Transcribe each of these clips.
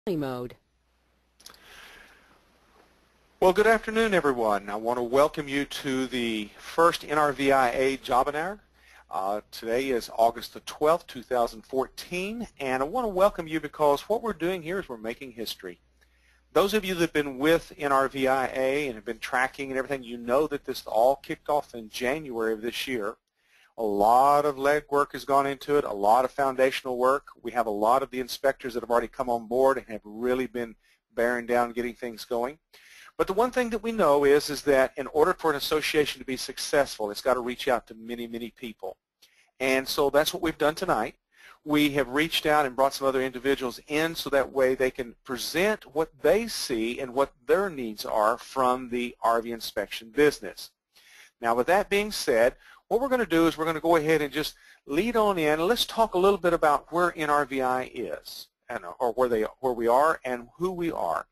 mode. Well, good afternoon, everyone. I want to welcome you to the first NRVIA Jobinar. Today is August the 12th, 2014, and I want to welcome you because what we're doing here is we're making history. Those of you that have been with NRVIA and have been tracking and everything, you know that this all kicked off in January of this year. A lot of legwork has gone into it, a lot of foundational work. We have a lot of the inspectors that have already come on board and have really been bearing down getting things going. But the one thing that we know is that in order for an association to be successful, it's got to reach out to many, many people. And so that's what we've done tonight. We have reached out and brought some other individuals in so that way they can present what they see and what their needs are from the RV inspection business. Now, with that being said, what we're going to do is we're going to go ahead and just lead on in, and let's talk a little bit about where NRVI is, or where we are and who we are.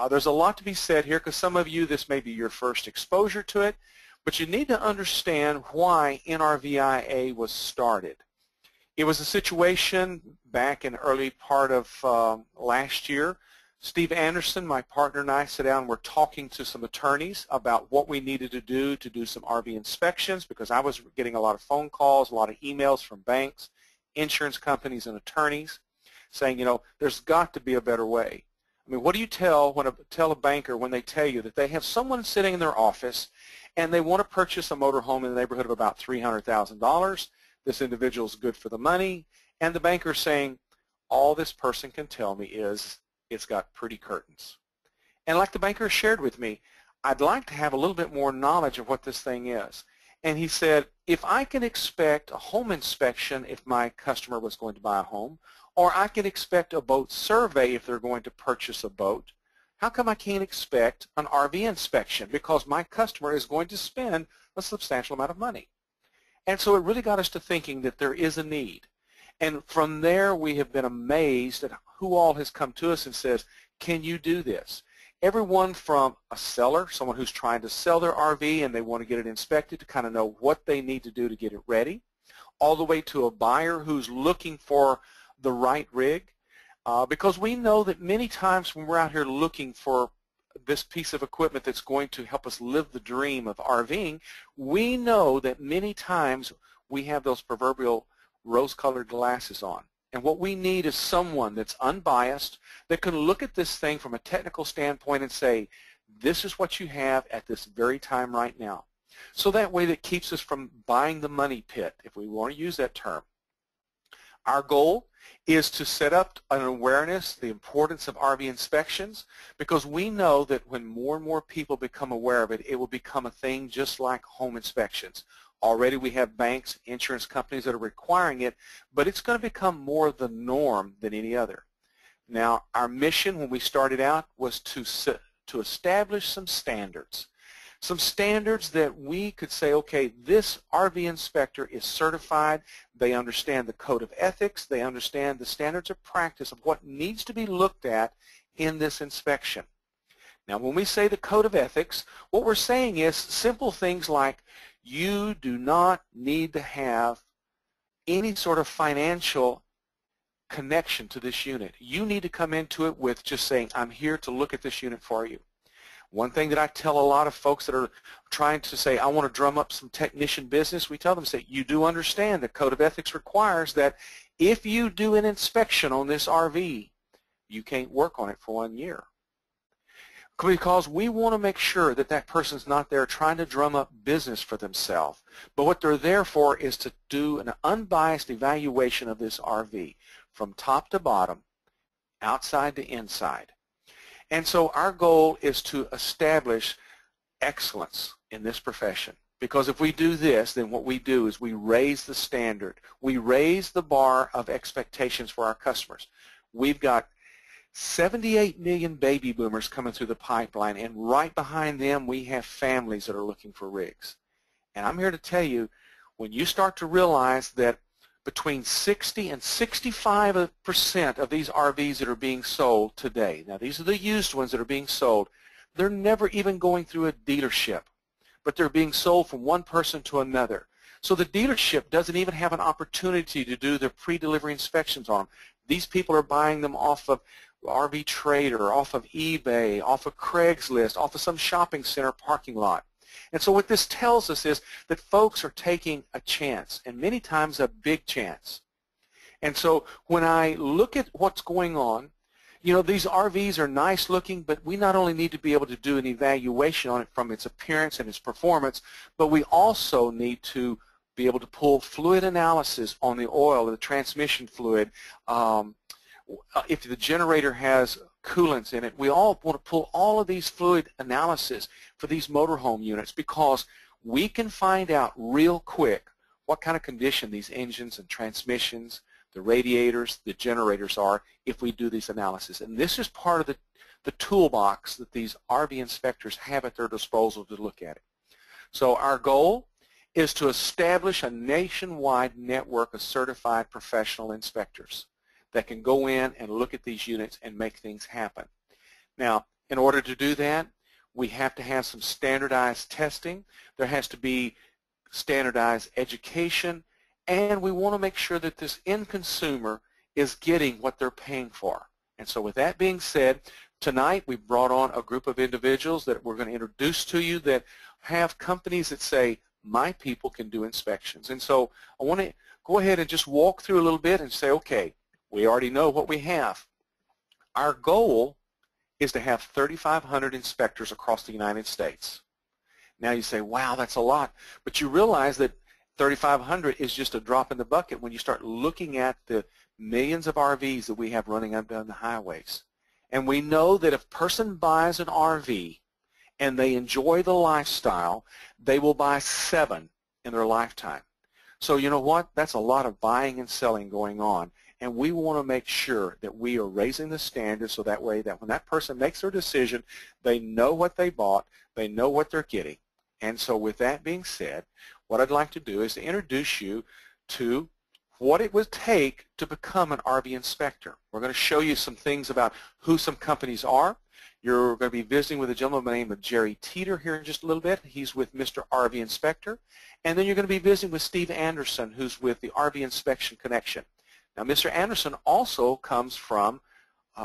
There's a lot to be said here because some of you, this may be your first exposure to it, but you need to understand why NRVIA was started. It was a situation back in the early part of last year. Steve Anderson, my partner, and I sat down and were talking to some attorneys about what we needed to do some RV inspections because I was getting a lot of phone calls, a lot of emails from banks, insurance companies, and attorneys saying, you know, there's got to be a better way. I mean, what do you tell a banker when they tell you that they have someone sitting in their office and they want to purchase a motorhome in the neighborhood of about $300,000? This individual is good for the money, and the banker is saying, all this person can tell me is it's got pretty curtains. And like the banker shared with me, I'd like to have a little bit more knowledge of what this thing is. And he said, if I can expect a home inspection if my customer was going to buy a home, or I can expect a boat survey if they're going to purchase a boat, how come I can't expect an RV inspection? Because my customer is going to spend a substantial amount of money. And so it really got us to thinking that there is a need. And from there, we have been amazed at who all has come to us and says, can you do this? Everyone from a seller, someone who's trying to sell their RV and they want to get it inspected to kind of know what they need to do to get it ready, all the way to a buyer who's looking for the right rig. Because we know that many times when we're out here looking for this piece of equipment that's going to help us live the dream of RVing, we know that many times we have those proverbial rose-colored glasses on. And what we need is someone that's unbiased, that can look at this thing from a technical standpoint and say, this is what you have at this very time right now. So that way that keeps us from buying the money pit, if we want to use that term. Our goal is to set up an awareness, the importance of RV inspections, because we know that when more and more people become aware of it, it will become a thing just like home inspections. Already we have banks, insurance companies that are requiring it, but it's going to become more the norm than any other. Now, our mission when we started out was to establish some standards. Some standards that we could say, okay, this RV inspector is certified, they understand the code of ethics, they understand the standards of practice of what needs to be looked at in this inspection. Now, when we say the code of ethics, what we're saying is simple things like you do not need to have any sort of financial connection to this unit. You need to come into it with just saying, I'm here to look at this unit for you. One thing that I tell a lot of folks that are trying to say, I want to drum up some technician business, we tell them, say, you do understand the Code of Ethics requires that if you do an inspection on this RV, you can't work on it for 1 year. Because we want to make sure that that person's not there trying to drum up business for themselves, but what they're there for is to do an unbiased evaluation of this RV from top to bottom, outside to inside. And so our goal is to establish excellence in this profession. Because if we do this, then what we do is we raise the standard. We raise the bar of expectations for our customers. We've got 78 million baby boomers coming through the pipeline, and right behind them we have families that are looking for rigs. And I'm here to tell you, when you start to realize that between 60 and 65% of these RVs that are being sold today, now these are the used ones that are being sold, they're never even going through a dealership, but they're being sold from one person to another. So the dealership doesn't even have an opportunity to do their pre-delivery inspections on them. These people are buying them off of RV Trader, off of eBay, off of Craigslist, off of some shopping center parking lot. And so what this tells us is that folks are taking a chance, and many times a big chance. And so when I look at what's going on, you know, these RVs are nice looking, but we not only need to be able to do an evaluation on it from its appearance and its performance, but we also need to be able to pull fluid analysis on the oil, the transmission fluid. If the generator has coolants in it, we all want to pull all of these fluid analysis for these motorhome units, because we can find out real quick what kind of condition these engines and transmissions, the radiators, the generators are if we do these analysis. And this is part of the toolbox that these RV inspectors have at their disposal to look at it. So our goal is to establish a nationwide network of certified professional inspectors that can go in and look at these units and make things happen. Now, in order to do that, we have to have some standardized testing. There has to be standardized education, and we want to make sure that this end consumer is getting what they're paying for. And so with that being said, tonight we brought on a group of individuals that we're going to introduce to you that have companies that say, my people can do inspections. And so I want to go ahead and just walk through a little bit and say, okay, we already know what we have. Our goal is to have 3,500 inspectors across the United States. Now you say, wow, that's a lot. But you realize that 3,500 is just a drop in the bucket when you start looking at the millions of RVs that we have running up and down the highways. And we know that if a person buys an RV and they enjoy the lifestyle, they will buy 7 in their lifetime. So you know what? That's a lot of buying and selling going on. And we want to make sure that we are raising the standards so that way that when that person makes their decision, they know what they bought, they know what they're getting. And so with that being said, what I'd like to do is to introduce you to what it would take to become an RV inspector. We're going to show you some things about who some companies are. You're going to be visiting with a gentleman by the name of Jerry Teeter here in just a little bit. He's with Mr. RV Inspector. And then you're going to be visiting with Steve Anderson, who's with the RV Inspection Connection. Now, Mr. Anderson also comes from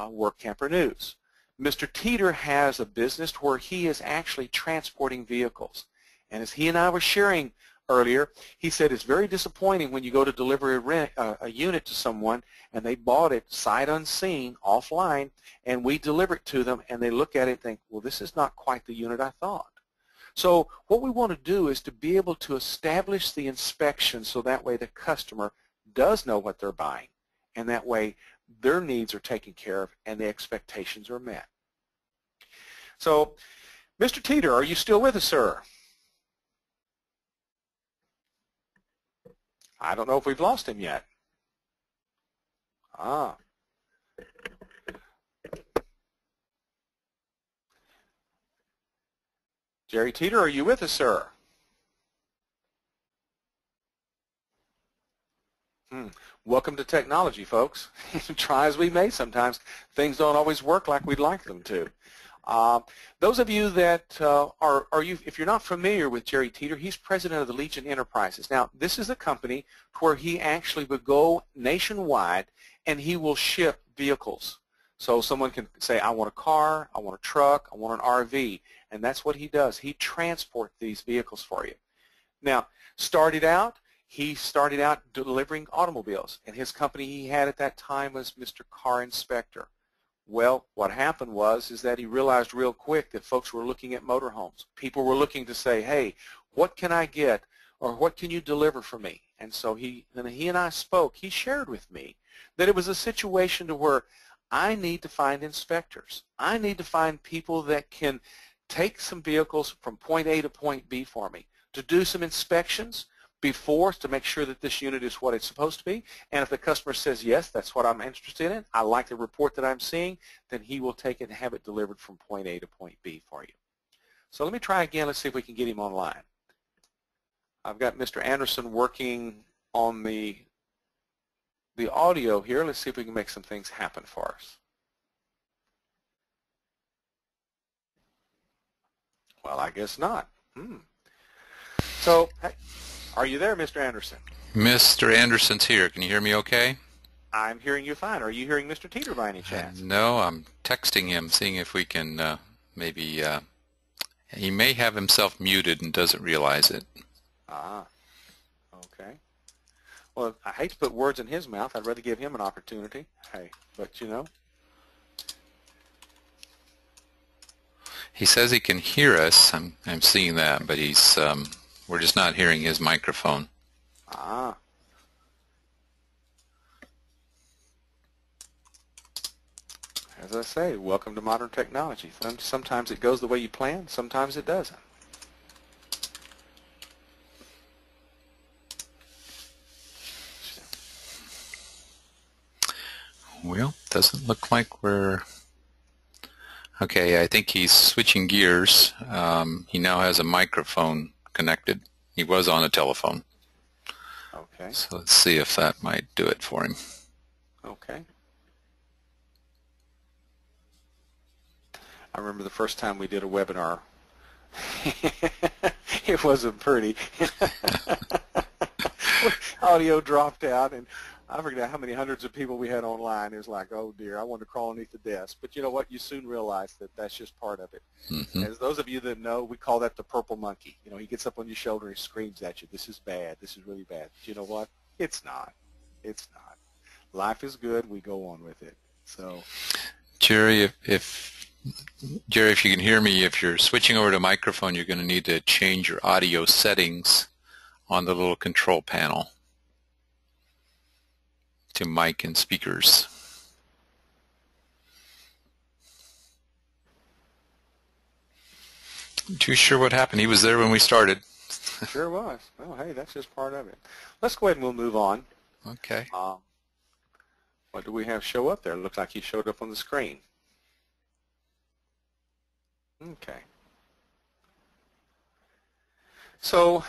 Work Camper News. Mr. Teeter has a business where he is actually transporting vehicles. And as he and I were sharing earlier, he said it's very disappointing when you go to deliver a unit to someone and they bought it sight unseen, offline, and we deliver it to them and they look at it and think, well, this is not quite the unit I thought. So what we want to do is to be able to establish the inspection so that way the customer does know what they're buying, and that way their needs are taken care of and the expectations are met. So, Mr. Teeter, are you still with us, sir? I don't know if we've lost him yet. Ah. Jerry Teeter, are you with us, sir? Welcome to technology, folks. Try as we may sometimes, things don't always work like we'd like them to. Those of you that if you're not familiar with Jerry Teeter, he's president of the Legion Enterprises. Now, this is a company where he actually would go nationwide and he will ship vehicles. So someone can say, I want a car, I want a truck, I want an RV, and that's what he does. He transports these vehicles for you. Now, he started out delivering automobiles, and his company he had at that time was Mr. Car Inspector. Well, what happened is that he realized real quick that folks were looking at motorhomes. People were looking to say, hey, what can I get, or what can you deliver for me? And so he and I spoke. He shared with me that it was a situation to where I need to find inspectors. I need to find people that can take some vehicles from point A to point B for me, to do some inspections before to make sure that this unit is what it's supposed to be. And if the customer says, yes, that's what I'm interested in, I like the report that I'm seeing, then he will take it and have it delivered from point A to point B for you. So let me try again. Let's see if we can get him online. I've got Mr. Anderson working on the audio here. Let's see if we can make some things happen for us. Well, I guess not. So, are you there, Mr. Anderson? Mr. Anderson's here. Can you hear me okay? I'm hearing you fine. Are you hearing Mr. Teeter by any chance? No, I'm texting him, seeing if we can maybe, he may have himself muted and doesn't realize it. Ah, okay. Well, I hate to put words in his mouth. I'd rather give him an opportunity. Hey, but you know. He says he can hear us. I'm seeing that, but we're just not hearing his microphone. Ah. As I say, welcome to modern technology. Sometimes it goes the way you plan, sometimes it doesn't. Well, doesn't look like we're... Okay, I think he's switching gears. He now has a microphone connected. He was on a telephone. Okay. So let's see if that might do it for him. Okay. I remember the first time we did a webinar. It wasn't pretty. Audio dropped out, and I forget how many hundreds of people we had online. It was like, oh dear, I wanted to crawl underneath the desk. But you know what? You soon realize that that's just part of it. Mm-hmm. As those of you that know, we call that the purple monkey. You know, he gets up on your shoulder and he screams at you, this is bad, this is really bad. But you know what? It's not. It's not. Life is good. We go on with it. So, Jerry, if you can hear me, if you're switching over to microphone, you're going to need to change your audio settings on the little control panel to mic and speakers. I'm too sure what happened. He was there when we started. Sure was. Well, hey, that's just part of it. Let's go ahead and we'll move on. Okay. What do we have show up there? It looks like he showed up on the screen. Okay. So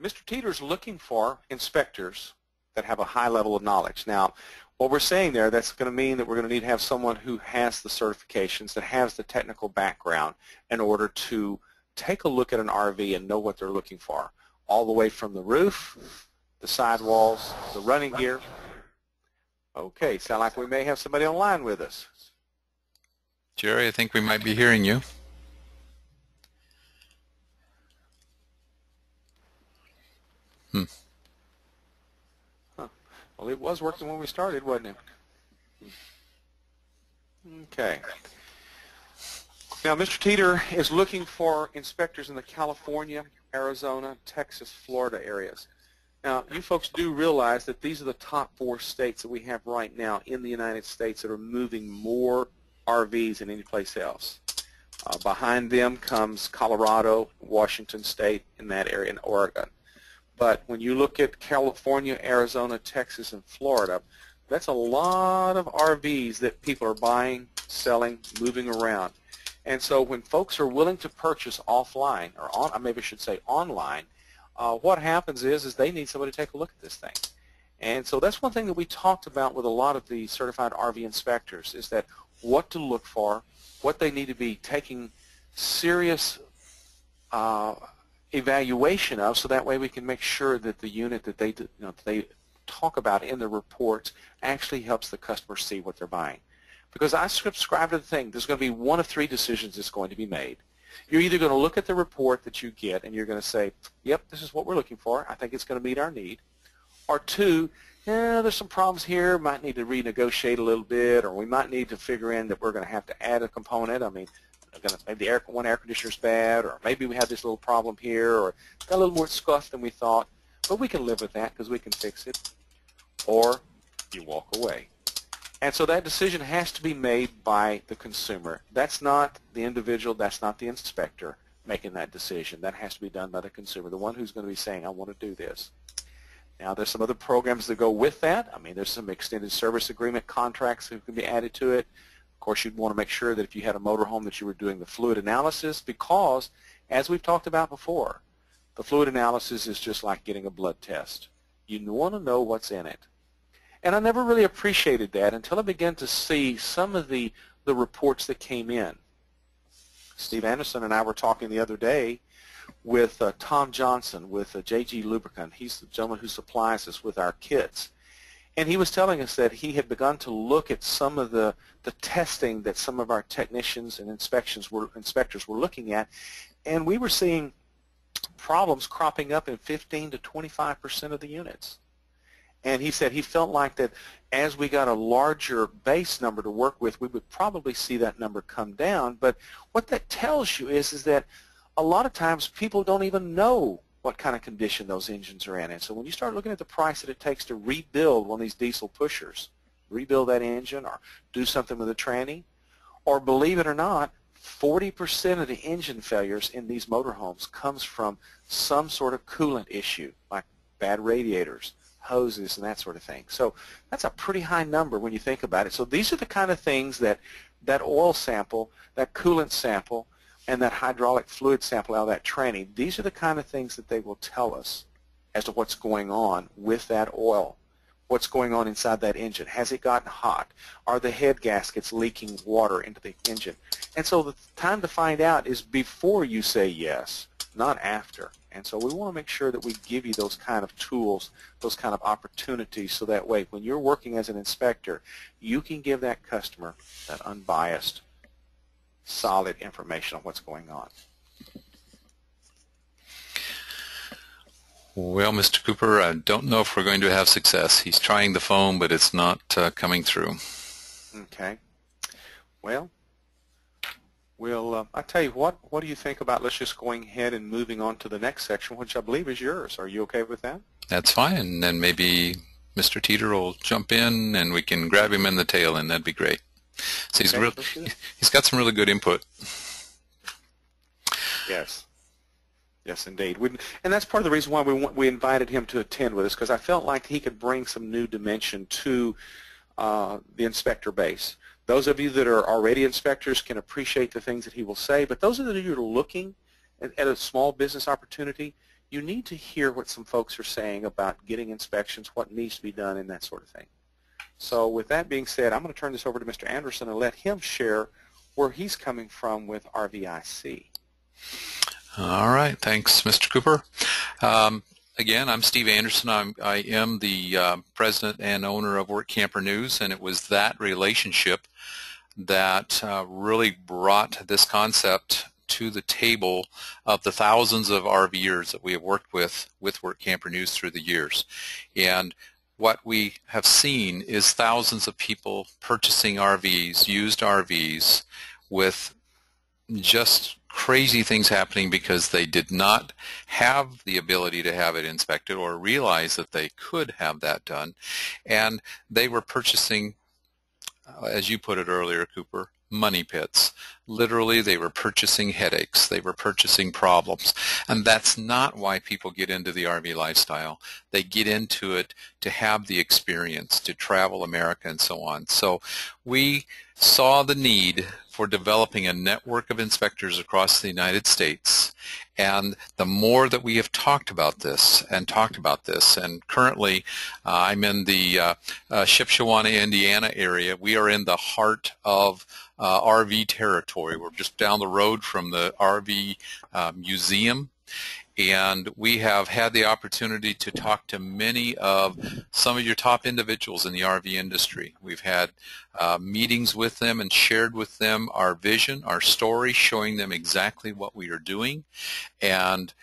Mr. Teeter's looking for inspectors that have a high level of knowledge. Now, what we're saying there, that's going to mean that we're going to need to have someone who has the certifications, that has the technical background in order to take a look at an RV and know what they're looking for, all the way from the roof, the sidewalls, the running gear. Okay, sound like we may have somebody online with us. Jerry, I think we might be hearing you. Huh. Well, it was working when we started, wasn't it? Okay. Now, Mr. Teeter is looking for inspectors in the California, Arizona, Texas, Florida areas. Now, you folks do realize that these are the top 4 states that we have right now in the United States that are moving more RVs than any place else. Behind them comes Colorado, Washington State, in that area, and Oregon. But when you look at California, Arizona, Texas, and Florida, that's a lot of RVs that people are buying, selling, moving around. And so when folks are willing to purchase offline, or maybe I should say online, what happens is they need somebody to take a look at this thing. And so that's one thing that we talked about with a lot of the certified RV inspectors, is that what to look for, what they need to be taking serious evaluation of, so that way we can make sure that the unit that they talk about in the reports actually helps the customer see what they're buying. Because I subscribe to the thing, there's going to be one of 3 decisions that's going to be made. You're either going to look at the report that you get and you're going to say, yep, this is what we're looking for, I think it's going to meet our need. Or 2, there's some problems here, might need to renegotiate a little bit, or we might need to figure in that we're going to have to add a component. I mean, maybe one air conditioner's bad, or maybe we have this little problem here, or got a little more scuff than we thought, but we can live with that because we can fix it. Or you walk away. And so that decision has to be made by the consumer. That's not the individual, that's not the inspector making that decision. That has to be done by the consumer, the one who's going to be saying, I want to do this. Now, there's some other programs that go with that. I mean, there's some extended service agreement contracts that can be added to it. Of course, you'd want to make sure that if you had a motorhome that you were doing the fluid analysis, because, as we've talked about before, the fluid analysis is just like getting a blood test. You want to know what's in it. And I never really appreciated that until I began to see some of the reports that came in. Steve Anderson and I were talking the other day with Tom Johnson with JG Lubricant. He's the gentleman who supplies us with our kits. And he was telling us that he had begun to look at some of the testing that some of our technicians and inspectors were looking at, and we were seeing problems cropping up in 15 to 25% of the units. And he said he felt like that as we got a larger base number to work with, we would probably see that number come down. But what that tells you is that a lot of times people don't even know what kind of condition those engines are in. And so when you start looking at the price that it takes to rebuild one of these diesel pushers, rebuild that engine or do something with a tranny, or believe it or not, 40% of the engine failures in these motorhomes comes from some sort of coolant issue, like bad radiators, hoses, and that sort of thing. So that's a pretty high number when you think about it. So these are the kind of things that that oil sample, that coolant sample, and that hydraulic fluid sample out of that tranny, these are the kind of things that they will tell us as to what's going on with that oil. What's going on inside that engine? Has it gotten hot? Are the head gaskets leaking water into the engine? And so the time to find out is before you say yes, not after. And so we want to make sure that we give you those kind of tools, those kind of opportunities, so that way when you're working as an inspector, you can give that customer that unbiased, solid information on what's going on. Well, Mr. Cooper, I don't know if we're going to have success. He's trying the phone, but it's not coming through. Okay. Well, I tell you what do you think about let's just going ahead and moving on to the next section, which I believe is yours. Are you okay with that? That's fine. And then maybe Mr. Teeter will jump in and we can grab him in the tail, and that'd be great. So he's got some really good input. Yes. Yes, indeed. And that's part of the reason why we invited him to attend with us, because I felt like he could bring some new dimension to the inspector base. Those of you that are already inspectors can appreciate the things that he will say, but those of you that are looking at a small business opportunity, you need to hear what some folks are saying about getting inspections, what needs to be done, and that sort of thing. So with that being said, I'm going to turn this over to Mr. Anderson and let him share where he's coming from with RVIC. All right. Thanks, Mr. Cooper. Again, I'm Steve Anderson. I am the president and owner of Work Camper News, and it was that relationship that really brought this concept to the table of the thousands of RVers that we have worked with Work Camper News through the years. And what we have seen is thousands of people purchasing RVs, used RVs, with just crazy things happening because they did not have the ability to have it inspected or realize that they could have that done. And they were purchasing, as you put it earlier, Cooper, money pits. Literally, they were purchasing headaches. They were purchasing problems. And that's not why people get into the RV lifestyle. They get into it to have the experience, to travel America and so on. So we saw the need for developing a network of inspectors across the United States. And the more that we have talked about this, and currently I'm in the Shipshewana, Indiana area. We are in the heart of RV territory. We're just down the road from the RV museum, and we have had the opportunity to talk to many of some of your top individuals in the RV industry. We've had meetings with them and shared with them our vision, our story, showing them exactly what we are doing, and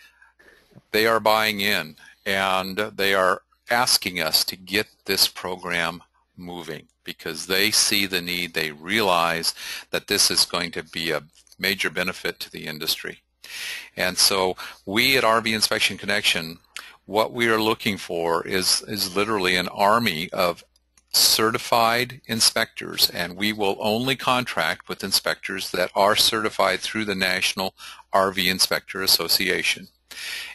they are buying in, and they are asking us to get this program moving because they see the need. They realize that this is going to be a major benefit to the industry. And so we at RV Inspection Connection, what we are looking for is literally an army of certified inspectors, and we will only contract with inspectors that are certified through the National RV Inspector Association.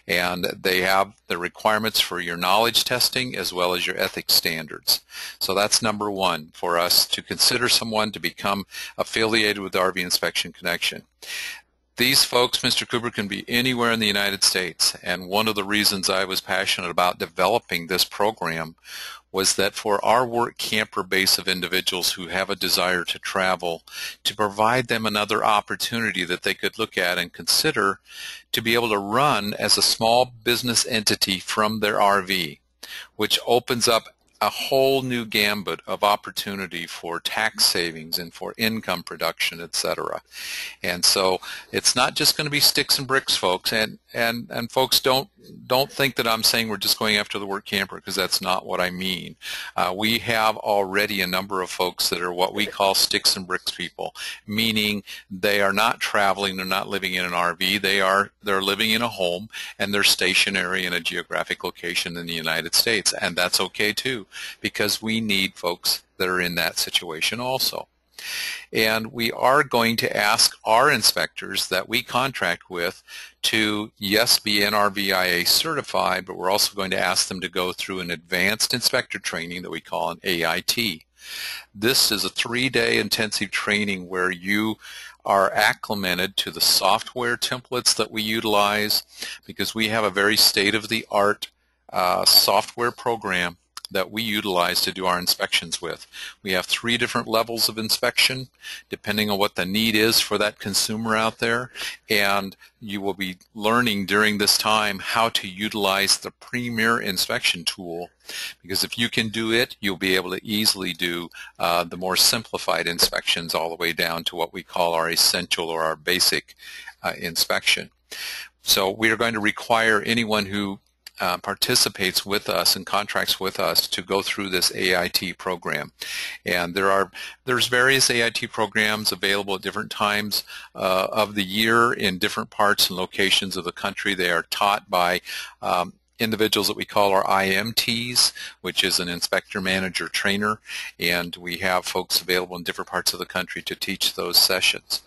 And they have the requirements for your knowledge testing as well as your ethics standards. So that's number one for us to consider someone to become affiliated with RV Inspection Connection. These folks, Mr. Cooper, can be anywhere in the United States, and one of the reasons I was passionate about developing this program was that for our work camper base of individuals who have a desire to travel, to provide them another opportunity that they could look at and consider to be able to run as a small business entity from their RV, which opens up a whole new gambit of opportunity for tax savings and for income production, etc. And so it's not just going to be sticks and bricks, folks. And folks, don't think that I'm saying we're just going after the work camper, because that's not what I mean. We have already a number of folks that are what we call sticks and bricks people, meaning they are not traveling, they're not living in an RV, they're living in a home, and they're stationary in a geographic location in the United States. And that's okay too, because we need folks that are in that situation also. And we are going to ask our inspectors that we contract with to, yes, be NRVIA certified, but we're also going to ask them to go through an advanced inspector training that we call an AIT. This is a 3-day intensive training where you are acclimated to the software templates that we utilize, because we have a very state-of-the-art software program that we utilize to do our inspections with. We have 3 different levels of inspection depending on what the need is for that consumer out there, and you will be learning during this time how to utilize the premier inspection tool, because if you can do it, you'll be able to easily do the more simplified inspections all the way down to what we call our essential or our basic inspection. So we are going to require anyone who participates with us and contracts with us to go through this AIT program. And there's various AIT programs available at different times of the year in different parts and locations of the country. They are taught by individuals that we call our IMTs, which is an inspector manager trainer, and we have folks available in different parts of the country to teach those sessions.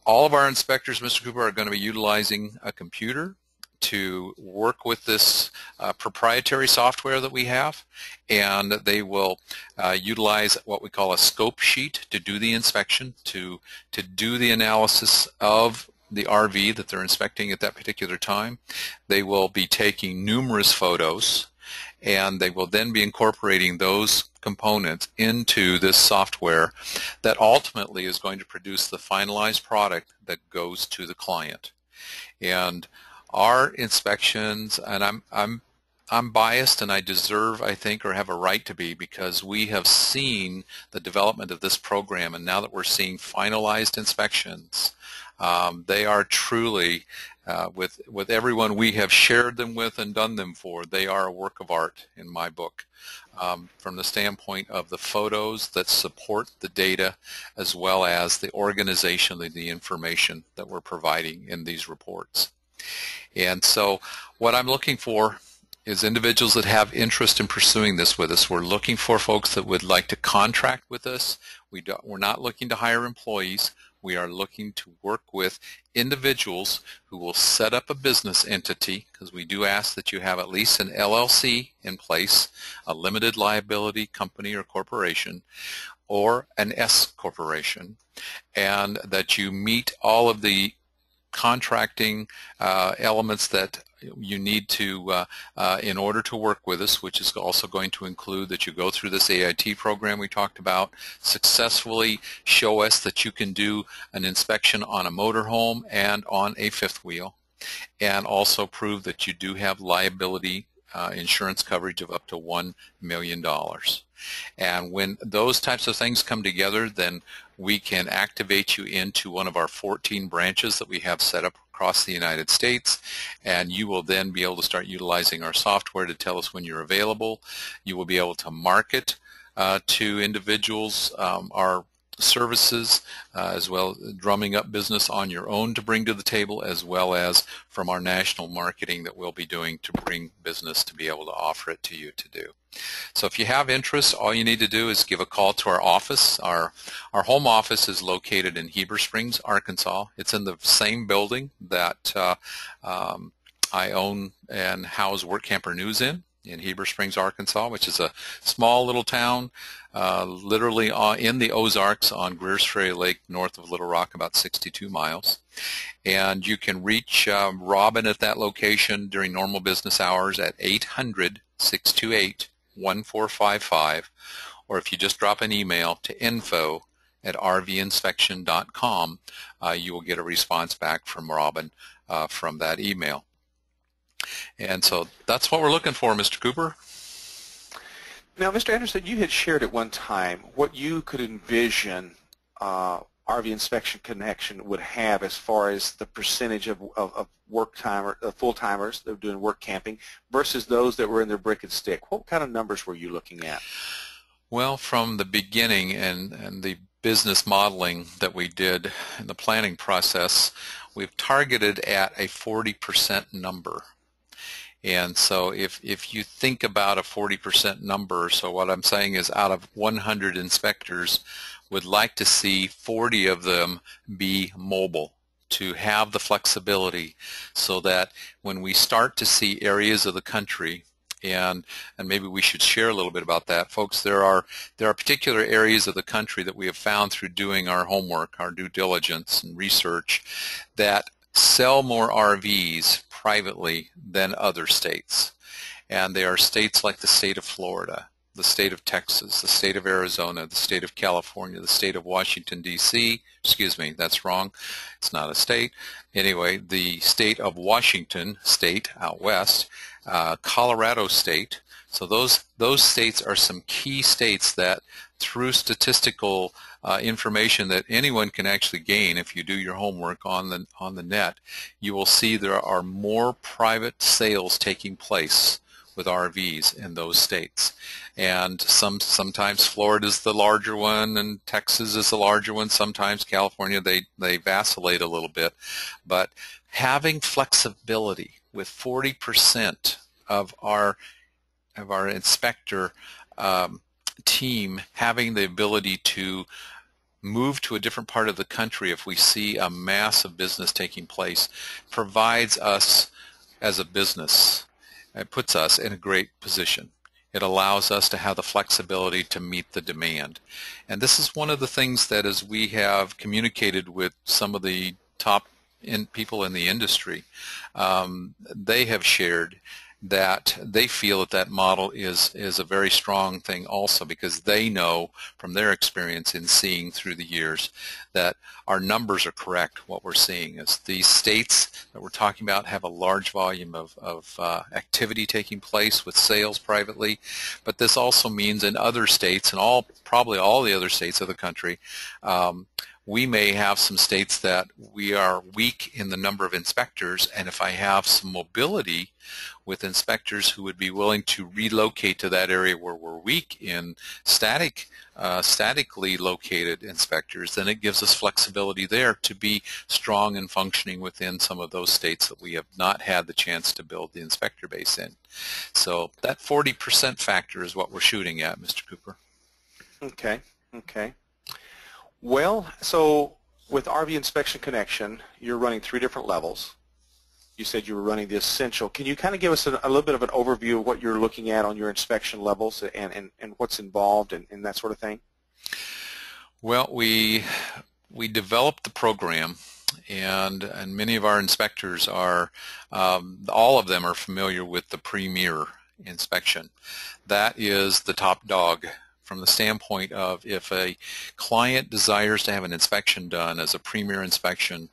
All of our inspectors, Mr. Cooper, are going to be utilizing a computer to work with this proprietary software that we have, and they will utilize what we call a scope sheet to do the inspection, to do the analysis of the RV that they're inspecting at that particular time. They will be taking numerous photos, and they will then be incorporating those components into this software that ultimately is going to produce the finalized product that goes to the client. And our inspections, and I'm biased, and I deserve, I think, or have a right to be, because we have seen the development of this program, and now that we're seeing finalized inspections, they are truly, with everyone we have shared them with and done them for, they are a work of art in my book, from the standpoint of the photos that support the data, as well as the organization of the information that we're providing in these reports. And so what I'm looking for is individuals that have interest in pursuing this with us. We're looking for folks that would like to contract with us. We're not looking to hire employees. We are looking to work with individuals who will set up a business entity, because we do ask that you have at least an LLC in place, a limited liability company or corporation, or an S corporation, and that you meet all of the contracting elements that you need to in order to work with us, which is also going to include that you go through this AIT program we talked about, successfully show us that you can do an inspection on a motorhome and on a fifth wheel, and also prove that you do have liability insurance coverage of up to $1 million. And when those types of things come together, then we can activate you into one of our 14 branches that we have set up across the United States, and you will then be able to start utilizing our software to tell us when you're available. You will be able to market to individuals our services, as well as drumming up business on your own to bring to the table, as well as from our national marketing that we'll be doing to bring business to be able to offer it to you to do. So if you have interest, all you need to do is give a call to our office. Our home office is located in Heber Springs, Arkansas. It's in the same building that I own and house Work Camper News in Heber Springs, Arkansas, which is a small little town literally in the Ozarks on Greers Ferry Lake, north of Little Rock, about 62 miles. And you can reach Robin at that location during normal business hours at 800-628-1455, or if you just drop an email to info@rvinspection.com, you will get a response back from Robin from that email. And so that's what we're looking for, Mr. Cooper. Now, Mr. Anderson, you had shared at one time what you could envision RV Inspection Connection would have as far as the percentage of full-timers that were doing work camping versus those that were in their brick and stick. What kind of numbers were you looking at? Well, from the beginning and the business modeling that we did in the planning process, we've targeted at a 40% number. And so if you think about a 40% number, so what I'm saying is out of 100 inspectors, would like to see 40 of them be mobile, to have the flexibility so that when we start to see areas of the country, and maybe we should share a little bit about that, folks, there are particular areas of the country that we have found through doing our homework, our due diligence and research, that sell more RVs privately than other states. And they are states like the state of Florida, the state of Texas, the state of Arizona, the state of California, the state of Washington, D.C. Excuse me, that's wrong. It's not a state. Anyway, the state of Washington, state out west, Colorado state. So those states are some key states that through statistical information that anyone can actually gain if you do your homework on the net, you will see there are more private sales taking place with RVs in those states. And sometimes Florida is the larger one and Texas is the larger one. Sometimes California, they vacillate a little bit. But having flexibility with 40% of our inspector team having the ability to move to a different part of the country if we see a massive business taking place provides us as a business. It puts us in a great position. It allows us to have the flexibility to meet the demand. And this is one of the things that as we have communicated with some of the top people in the industry, they have shared that they feel that model is a very strong thing also, because they know from their experience in seeing through the years that our numbers are correct. What we're seeing is these states that we're talking about have a large volume of activity taking place with sales privately, but this also means in other states, and probably all the other states of the country, we may have some states that we are weak in the number of inspectors, and if I have some mobility with inspectors who would be willing to relocate to that area where we're weak in statically located inspectors, then it gives us flexibility there to be strong and functioning within some of those states that we have not had the chance to build the inspector base in. So that 40% factor is what we're shooting at, Mr. Cooper. Okay, okay. Well, so with RV Inspection Connection, you're running 3 different levels. You said you were running the Essential. Can you kind of give us a little bit of an overview of what you're looking at on your inspection levels and what's involved and that sort of thing? Well, we developed the program, and many of our inspectors are, all of them are familiar with the Premier inspection. That is the top dog from the standpoint of if a client desires to have an inspection done as a Premier inspection,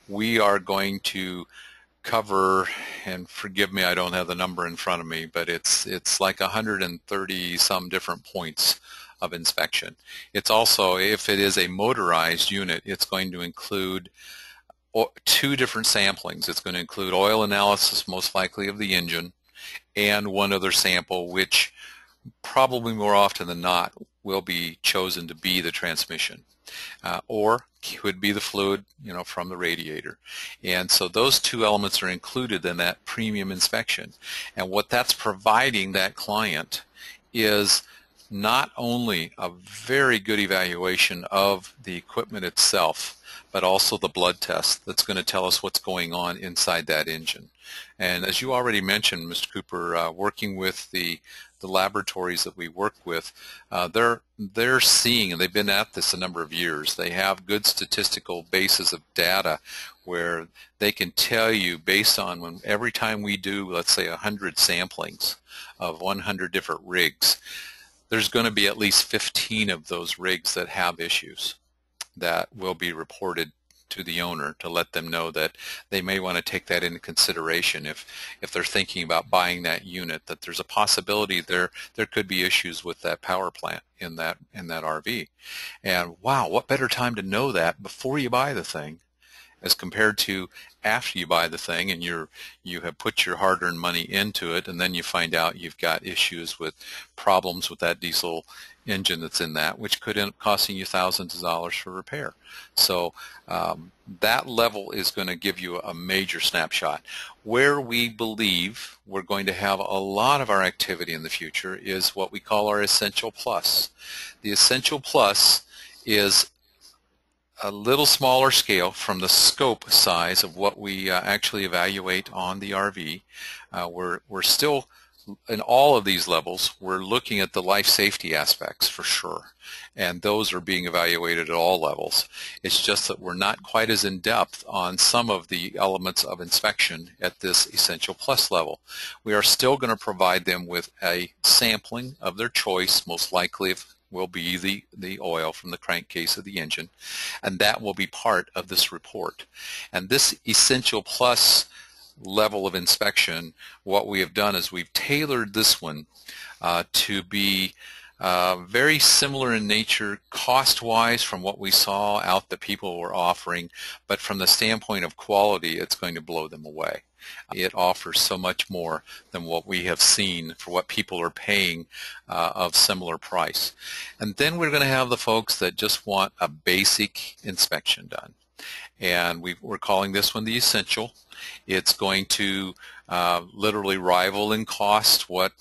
we are going to cover, and forgive me, I don't have the number in front of me, but it's like 130 some different points of inspection. It's also, if it is a motorized unit, it's going to include 2 different samplings. It's going to include oil analysis, most likely of the engine, and one other sample, which probably more often than not will be chosen to be the transmission, or could be the fluid, from the radiator. And so those 2 elements are included in that premium inspection. And what that's providing that client is not only a very good evaluation of the equipment itself, but also the blood test that's going to tell us what's going on inside that engine. And as you already mentioned, Mr. Cooper, working with the laboratories that we work with, they're seeing, and they've been at this a number of years, they have good statistical bases of data where they can tell you based on every time we do, let's say, 100 samplings of 100 different rigs, there's going to be at least 15 of those rigs that have issues that will be reported to the owner to let them know that they may want to take that into consideration if they're thinking about buying that unit, that there's a possibility there could be issues with that power plant in that RV. And wow, what better time to know that before you buy the thing as compared to after you buy the thing and you have put your hard-earned money into it, and then you find out you've got issues with problems with that diesel engine that's in that, which could end up costing you thousands of dollars for repair. So that level is going to give you a major snapshot. Where we believe we're going to have a lot of our activity in the future is what we call our Essential Plus. The Essential Plus is a little smaller scale from the scope size of what we actually evaluate on the RV. We're still, in all of these levels, we're looking at the life safety aspects for sure, and those are being evaluated at all levels. It's just that we're not quite as in depth on some of the elements of inspection at this Essential Plus level. We are still going to provide them with a sampling of their choice, most likely will be the oil from the crankcase of the engine, and that will be part of this report. And this Essential Plus level of inspection, what we have done is we've tailored this one to be very similar in nature cost-wise from what we saw out that people were offering, but from the standpoint of quality, it's going to blow them away. It offers so much more than what we have seen for what people are paying of similar price. And then we're going to have the folks that just want a basic inspection done. And we're calling this one the Essential. It's going to literally rival in cost what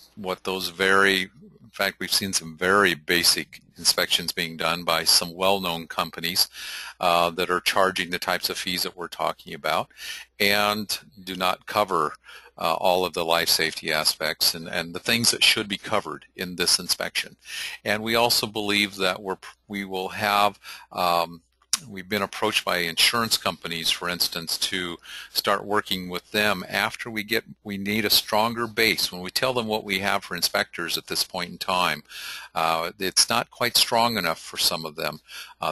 those in fact, we've seen some very basic inspections being done by some well-known companies that are charging the types of fees that we're talking about and do not cover all of the life safety aspects and the things that should be covered in this inspection. And we also believe that we will have we've been approached by insurance companies, for instance, to start working with them after we need a stronger base. When we tell them what we have for inspectors at this point in time, it's not quite strong enough for some of them.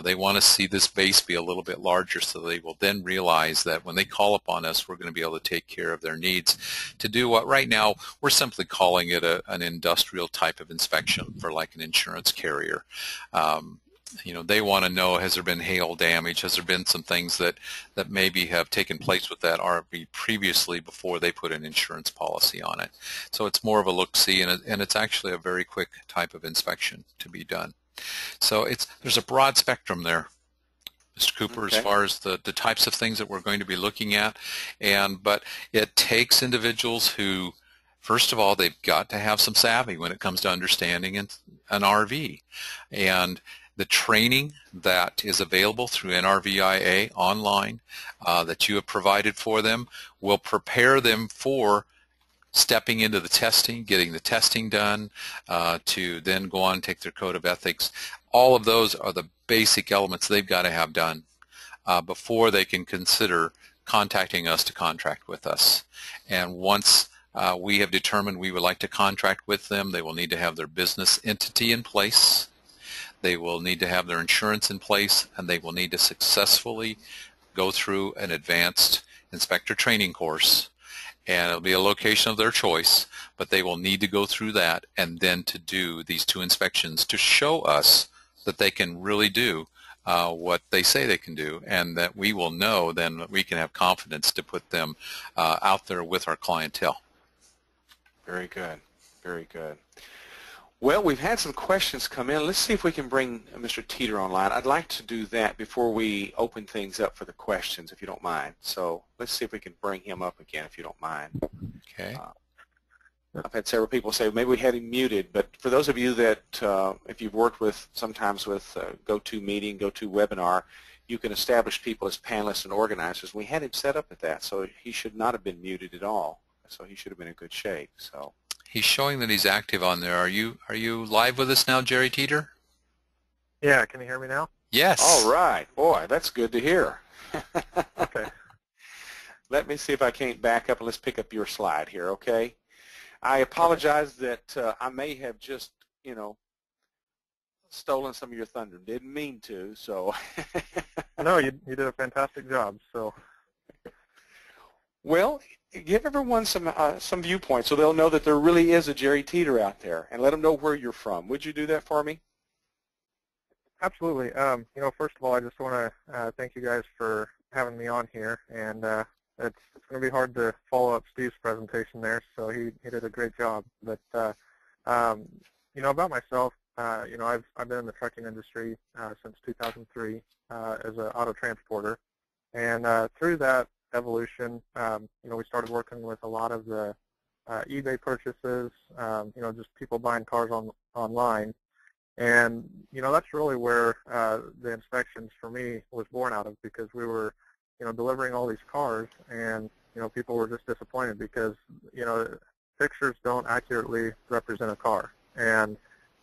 They want to see this base be a little bit larger so they will then realize that when they call upon us, we're going to be able to take care of their needs to do what right now we're simply calling it an industrial type of inspection for like an insurance carrier. They want to know, has there been hail damage? Has there been some things that maybe have taken place with that RV previously before they put an insurance policy on it? So it's more of a look-see, and it's actually a very quick type of inspection to be done. So there's a broad spectrum there, Mr. Cooper, Okay. as far as the types of things that we're going to be looking at. But it takes individuals who, first of all, they've got to have some savvy when it comes to understanding an RV. And the training that is available through NRVIA online that you have provided for them will prepare them for stepping into the testing, getting the testing done, to then go on and take their code of ethics. All of those are the basic elements they've got to have done before they can consider contacting us to contract with us. And once we have determined we would like to contract with them, they will need to have their business entity in place. They will need to have their insurance in place, and they will need to successfully go through an advanced inspector training course. And it'll be a location of their choice, but they will need to go through that and then to do these 2 inspections to show us that they can really do what they say they can do, and that we will know then that we can have confidence to put them out there with our clientele. Very good. Very good. Well, we've had some questions come in. Let's see if we can bring Mr. Teeter online. I'd like to do that before we open things up for the questions, if you don't mind. So let's see if we can bring him up again, if you don't mind. Okay. I've had several people say maybe we had him muted, but for those of you that, if you've worked sometimes with GoToMeeting, GoToWebinar, you can establish people as panelists and organizers. We had him set up at that, so he should not have been muted at all. So he should have been in good shape. So. He's showing that he's active on there. Are you live with us now, Jerry Teeter? Yeah, can you hear me now? Yes. All right. Boy, that's good to hear. Okay. Let me see if I can't back up and let's pick up your slide here, okay? I apologize that I may have just, stolen some of your thunder. Didn't mean to, so No, you did a fantastic job. So, Well, give everyone some viewpoints so they'll know that there really is a Jerry Teeter out there, and let them know where you're from. Would you do that for me? absolutely. First of all, I just want to thank you guys for having me on here, and it's going to be hard to follow up Steve's presentation there. So he did a great job. But about myself, I've been in the trucking industry since 2003 as an auto transporter, and through that evolution, we started working with a lot of the eBay purchases, just people buying cars online. And, that's really where the inspections for me was born out of, because we were, delivering all these cars, and, people were just disappointed because, pictures don't accurately represent a car. And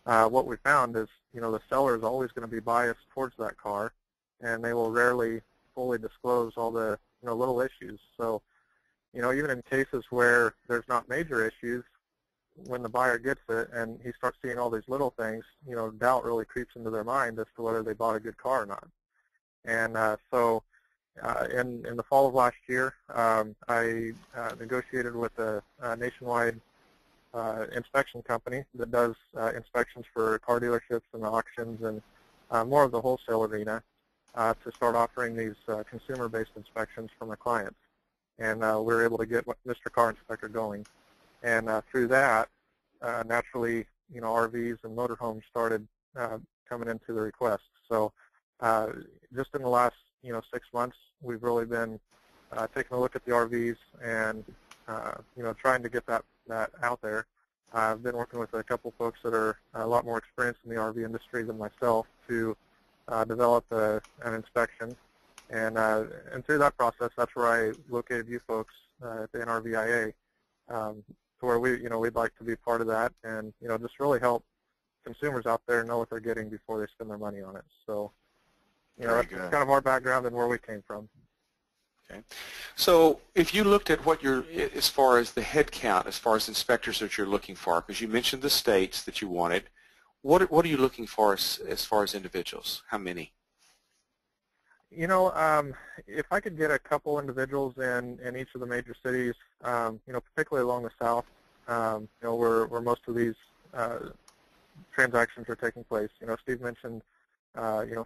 what we found is, the seller is always going to be biased towards that car, and they will rarely fully disclose all the, little issues. So, even in cases where there's not major issues, when the buyer gets it and he starts seeing all these little things, doubt really creeps into their mind as to whether they bought a good car or not. And in the fall of last year, I negotiated with a nationwide inspection company that does inspections for car dealerships and auctions and more of the wholesale arena to start offering these consumer-based inspections for my clients. And we were able to get Mr. Car Inspector going. And through that, naturally, RVs and motorhomes started coming into the request. So just in the last, 6 months, we've really been taking a look at the RVs and, trying to get that out there. I've been working with a couple folks that are a lot more experienced in the RV industry than myself to develop an inspection. And through that process, that's where I located you folks at the NRVIA. Where we'd like to be part of that, and just really help consumers out there know what they're getting before they spend their money on it. So that's kind of our background and where we came from. Okay. So if you looked at what as far as the head count, as far as inspectors that you're looking for, because you mentioned the states that you wanted, what are you looking for as far as individuals? How many? If I could get a couple individuals in each of the major cities, particularly along the south, where most of these transactions are taking place. Steve mentioned,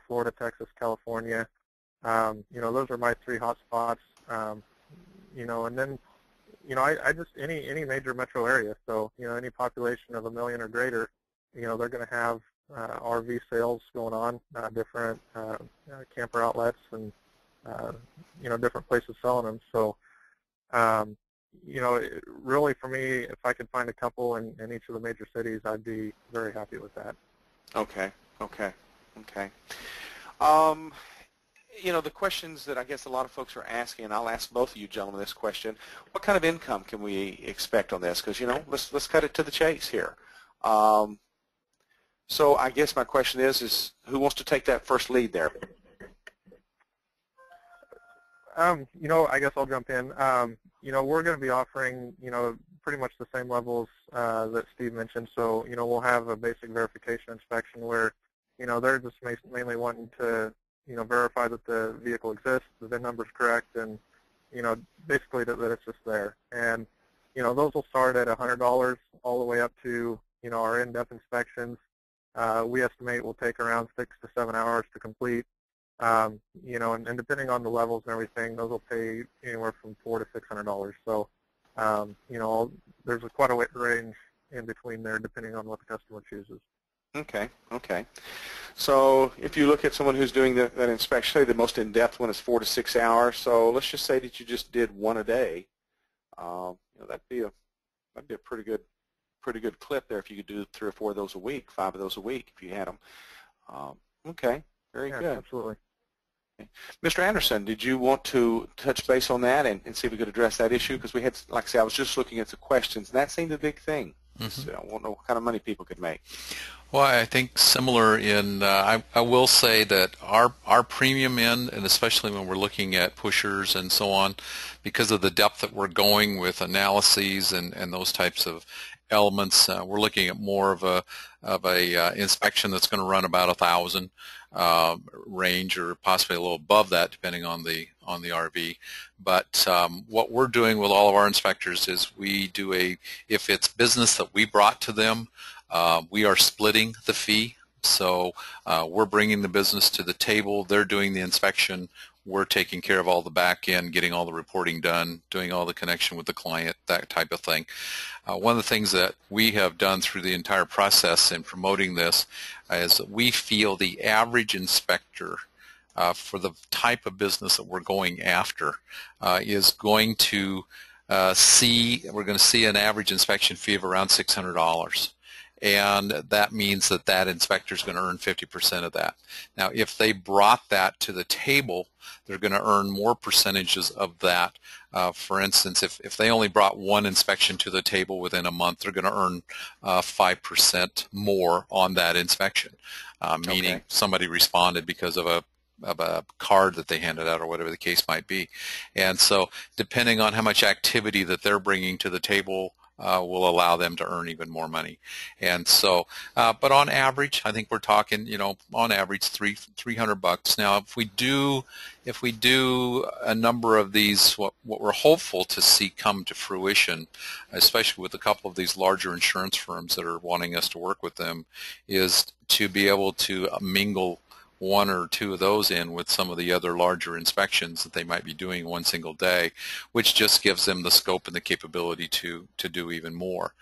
Florida, Texas, California. Those are my three hot spots. And then, I just any major metro area. So, any population of 1 million or greater, they're going to have RV sales going on, different camper outlets and, different places selling them. So, really for me, if I could find a couple in each of the major cities, I'd be very happy with that. Okay. The questions that I guess a lot of folks are asking, and I'll ask both of you gentlemen this question: what kind of income can we expect on this? Because let's cut it to the chase here. So I guess my question is who wants to take that first lead there? I guess I'll jump in. We're going to be offering, pretty much the same levels that Steve mentioned. So, we'll have a basic verification inspection where, they're just mainly wanting to, verify that the vehicle exists, the VIN number's correct, and, basically that it's just there. And, those will start at $100 all the way up to, our in-depth inspections. We estimate will take around 6 to 7 hours to complete. And depending on the levels and everything, those will pay anywhere from $400 to $600. So, there's quite a range in between there, depending on what the customer chooses. Okay. So, if you look at someone who's doing that inspection, say the most in-depth one is 4 to 6 hours. So, let's just say that you just did one a day. That'd be a pretty good clip there if you could do 3 or 4 of those a week, 5 of those a week if you had them. Okay. Very good. Absolutely. Mr. Anderson, did you want to touch base on that and see if we could address that issue? Because we had, like I said, I was just looking at the questions, and that seemed a big thing. Mhm. So I don't know what kind of money people could make. Well, I think similar in, I will say that our premium end, and especially when we're looking at pushers and so on, because of the depth that we're going with analyses and those types of elements, we're looking at more of a inspection that's going to run about 1,000 range, or possibly a little above that, depending on the RV. But what we're doing with all of our inspectors is we do if it's business that we brought to them, we are splitting the fee, so we're bringing the business to the table. They're doing the inspection. We're taking care of all the back end, getting all the reporting done, doing all the connection with the client, that type of thing. One of the things that we have done through the entire process in promoting this is that we feel the average inspector for the type of business that we're going after is going to we're going to see an average inspection fee of around $600. And that means that that inspector is going to earn 50% of that. Now, if they brought that to the table, they're going to earn more percentages of that. For instance, if they only brought one inspection to the table within a month, they're going to earn 5% more on that inspection, meaning Okay. somebody responded because of a card that they handed out or whatever the case might be. And so depending on how much activity that they're bringing to the table will allow them to earn even more money. And so, but on average, I think we're talking, on average, $300. Now, if we do a number of these, what we're hopeful to see come to fruition, especially with a couple of these larger insurance firms that are wanting us to work with them, is to be able to mingle one or two of those in with some of the other larger inspections that they might be doing one single day, which just gives them the scope and the capability to do even more.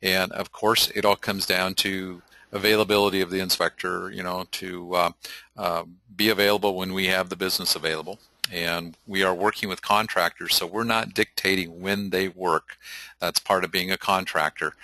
And of course, it all comes down to availability of the inspector, to be available when we have the business available. And we are working with contractors, so we're not dictating when they work. That's part of being a contractor.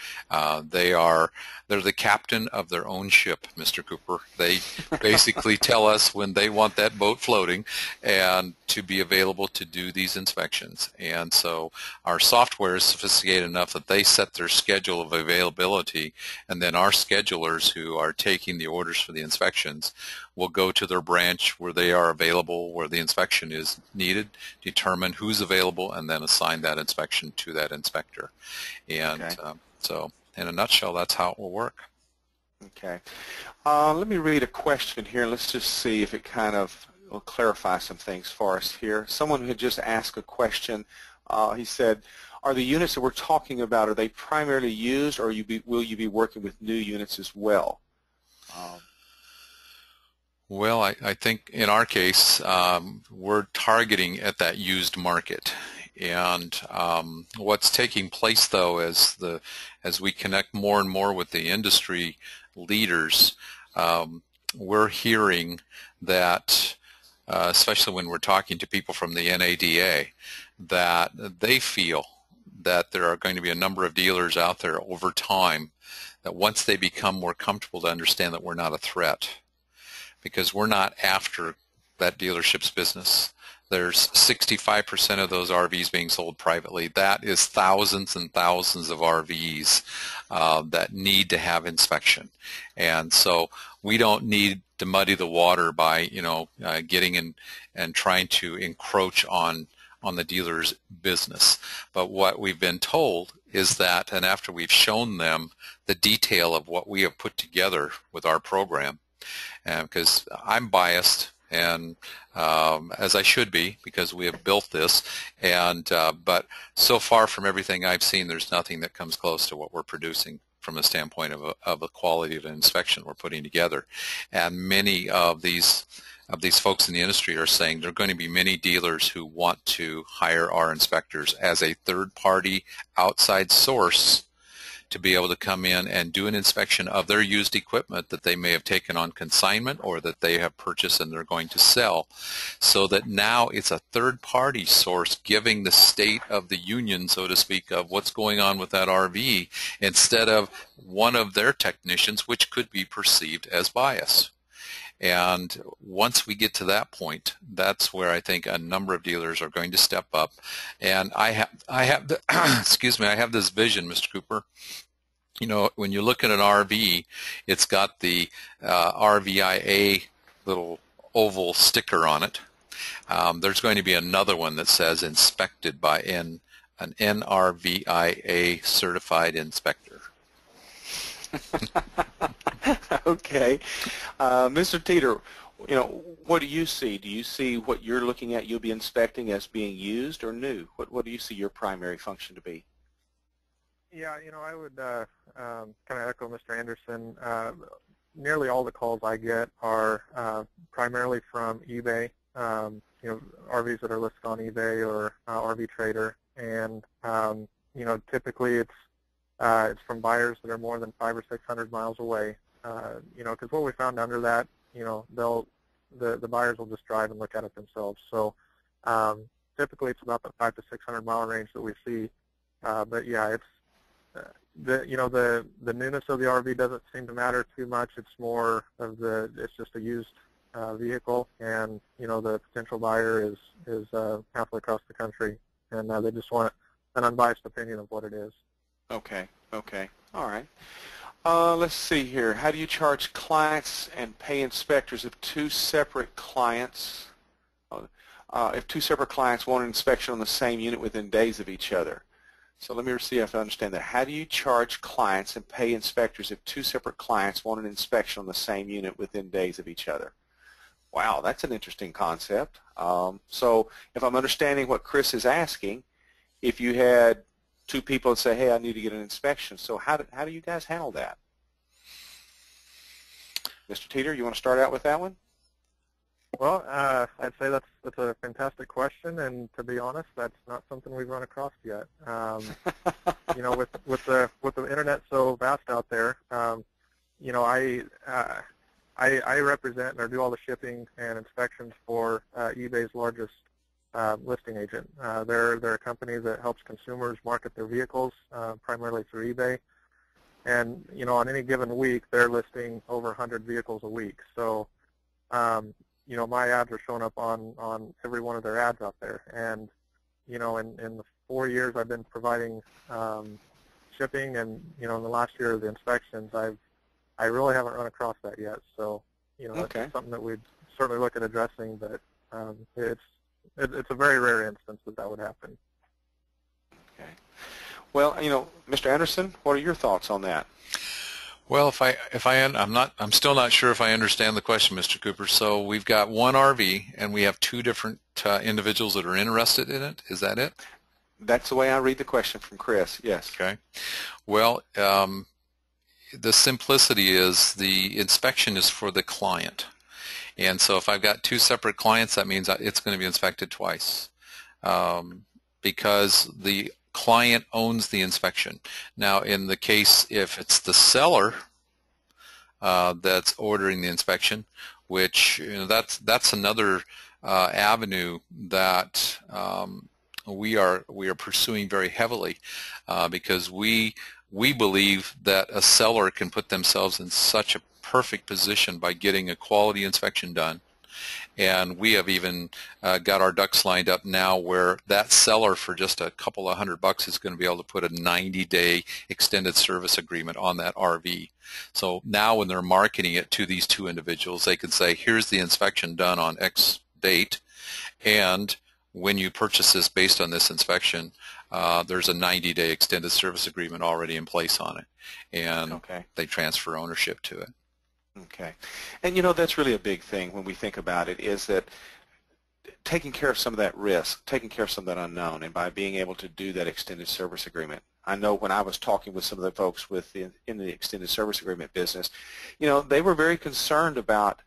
They're the captain of their own ship, Mr. Cooper. They basically tell us when they want that boat floating and to be available to do these inspections. And so our software is sophisticated enough that they set their schedule of availability, and then our schedulers who are taking the orders for the inspections will go to their branch where they are available, where the inspection is needed, determine who's available, and then assign that inspection to that inspector. And Okay. so in a nutshell, that's how it will work. Okay. Let me read a question here. Let's just see if it kind of will clarify some things for us here. Someone had just asked a question. He said, are the units that we're talking about, are they primarily used, or will you be working with new units as well? Well, I think in our case, we're targeting at that used market. And what's taking place, though, as we connect more and more with the industry leaders, we're hearing that, especially when we're talking to people from the NADA, that they feel that there are going to be a number of dealers out there over time that once they become more comfortable to understand that we're not a threat, because we're not after that dealership's business. There's 65% of those RVs being sold privately. That is thousands and thousands of RVs that need to have inspection. And so we don't need to muddy the water by, getting in and trying to encroach on the dealer's business. But what we've been told is that, and after we've shown them the detail of what we have put together with our program, because I'm biased, and as I should be, because we have built this, and but so far from everything I've seen, there's nothing that comes close to what we're producing from a standpoint of the quality of an inspection we're putting together. And many of these folks in the industry are saying there are going to be many dealers who want to hire our inspectors as a third-party outside source to be able to come in and do an inspection of their used equipment that they may have taken on consignment or that they have purchased and they're going to sell, so that now it's a third-party source giving the state of the union, so to speak, of what's going on with that RV, instead of one of their technicians, which could be perceived as bias. And once we get to that point, that's where I think a number of dealers are going to step up. And I have excuse me, I have this vision, Mr. Cooper, You know, when you look at an RV, it's got the RVIA little oval sticker on it. There's going to be another one that says inspected by an NRVIA certified inspector. Okay. Mr. Teeter, you know, what do you see? Do you see what you're looking at you'll be inspecting as being used or new? What do you see your primary function to be? Yeah, you know, I would kind of echo Mr. Anderson. Nearly all the calls I get are primarily from eBay, you know, RVs that are listed on eBay or RV Trader, and you know, typically it's from buyers that are more than 500 or 600 miles away. You know, because what we found under that, you know, the buyers will just drive and look at it themselves. So typically it's about the 500 to 600 mile range that we see. But yeah, it's the newness of the RV doesn't seem to matter too much. It's more of it's just a used vehicle, and you know, the potential buyer is halfway across the country, and they just want an unbiased opinion of what it is. Okay. Okay. All right. Let's see here. How do you charge clients and pay inspectors if two separate clients want an inspection on the same unit within days of each other? So let me see if I understand that. How do you charge clients and pay inspectors if two separate clients want an inspection on the same unit within days of each other? Wow, that's an interesting concept. So if I'm understanding what Chris is asking, if you had two people that say, hey, I need to get an inspection, so how do you guys handle that? Mr. Teeter, you want to start out with that one? Well, I'd say that's a fantastic question, and to be honest, that's not something we've run across yet. You know, with the internet so vast out there, you know, I represent or do all the shipping and inspections for eBay's largest listing agent. They're a company that helps consumers market their vehicles primarily through eBay. And, you know, on any given week, they're listing over 100 vehicles a week. So, you know, my ads are showing up on every one of their ads out there. And, you know, in the 4 years I've been providing shipping, and, you know, in the last year of the inspections, I really haven't run across that yet. So, you know, Okay. that's something that we'd certainly look at addressing, but it's a very rare instance that would happen. Okay. Well, you know, Mr. Anderson, what are your thoughts on that? Well, I'm still not sure if I understand the question, Mr. Cooper. So we've got one RV and we have two different individuals that are interested in it. Is that it? That's the way I read the question from Chris, yes. Okay. Well, the simplicity is the inspection is for the client. And so if I've got two separate clients, that means it's going to be inspected twice because the client owns the inspection. Now, in the case, if it's the seller that's ordering the inspection, which, you know, that's another avenue that we are pursuing very heavily because we believe that a seller can put themselves in such a perfect position by getting a quality inspection done. And we have even got our ducks lined up now where that seller for just a couple of $100 is going to be able to put a 90-day extended service agreement on that RV. So now when they're marketing it to these two individuals, they can say, here's the inspection done on X date, and when you purchase this based on this inspection, there's a 90-day extended service agreement already in place on it, and Okay. they transfer ownership to it. Okay. And, you know, that's really a big thing when we think about it, is that taking care of some of that risk, taking care of some of that unknown, and by being able to do that extended service agreement. I know when I was talking with some of the folks in the extended service agreement business, you know, they were very concerned about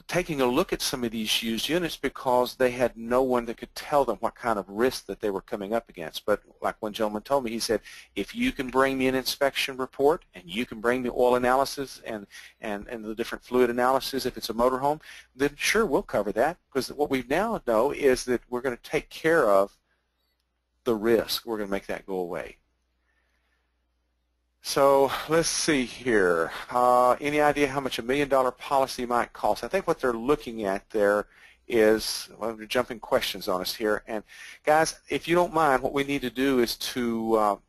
taking a look at some of these used units because they had no one that could tell them what kind of risk that they were coming up against. But like one gentleman told me, he said, if you can bring me an inspection report and you can bring me oil analysis and the different fluid analysis if it's a motorhome, then sure, we'll cover that, because what we now know is that we're going to take care of the risk. We're going to make that go away. So let's see here. Any idea how much $1 million policy might cost? I think what they're looking at there is, well, they're jumping questions on us here. And guys, if you don't mind, what we need to do is to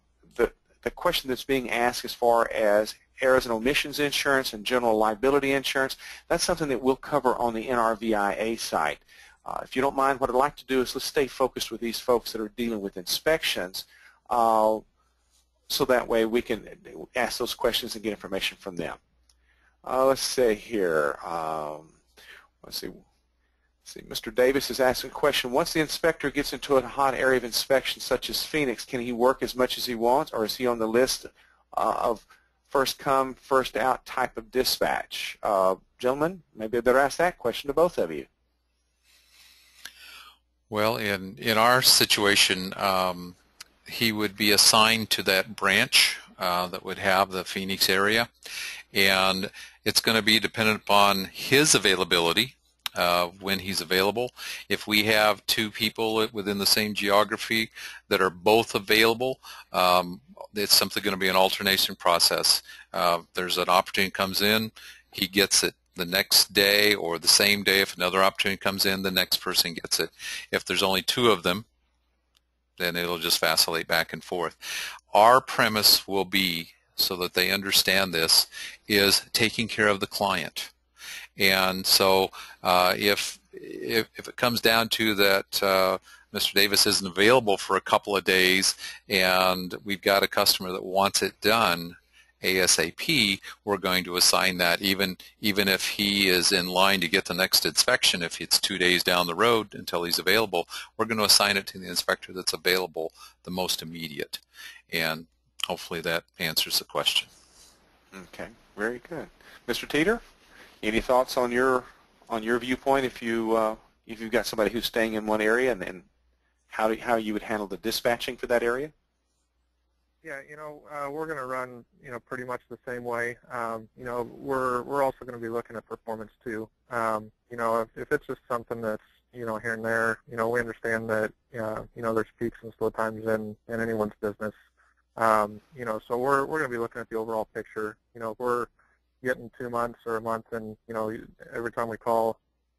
the question that's being asked as far as errors and omissions insurance and general liability insurance, that's something that we'll cover on the NRVIA site. If you don't mind, what I'd like to do is let's stay focused with these folks that are dealing with inspections, so that way we can ask those questions and get information from them. Let's see here. Let's see. Mr. Davis is asking a question. Once the inspector gets into a hot area of inspection such as Phoenix, can he work as much as he wants, or is he on the list of first come, first out type of dispatch? Gentlemen, maybe I better ask that question to both of you. Well, in our situation, he would be assigned to that branch that would have the Phoenix area, and it's going to be dependent upon his availability when he's available. If we have two people within the same geography that are both available, it's simply going to be an alternation process. There's an opportunity comes in, he gets it the next day or the same day. If another opportunity comes in, the next person gets it. If there's only two of them, then it'll just vacillate back and forth. Our premise will be, so that they understand this, is taking care of the client. And so if it comes down to that Mr. Davis isn't available for a couple of days and we've got a customer that wants it done ASAP, we're going to assign that even if he is in line to get the next inspection. If it's 2 days down the road until he's available, we're going to assign it to the inspector that's available the most immediate. And hopefully that answers the question. Okay, very good. Mr. Teeter, any thoughts on your viewpoint if you've got somebody who's staying in one area, and then how you would handle the dispatching for that area? Yeah, we're going to run, pretty much the same way. We're also going to be looking at performance too. If it's just something that's, here and there, we understand that, there's peaks and slow times in anyone's business. So we're going to be looking at the overall picture. If we're getting 2 months or a month and, every time we call,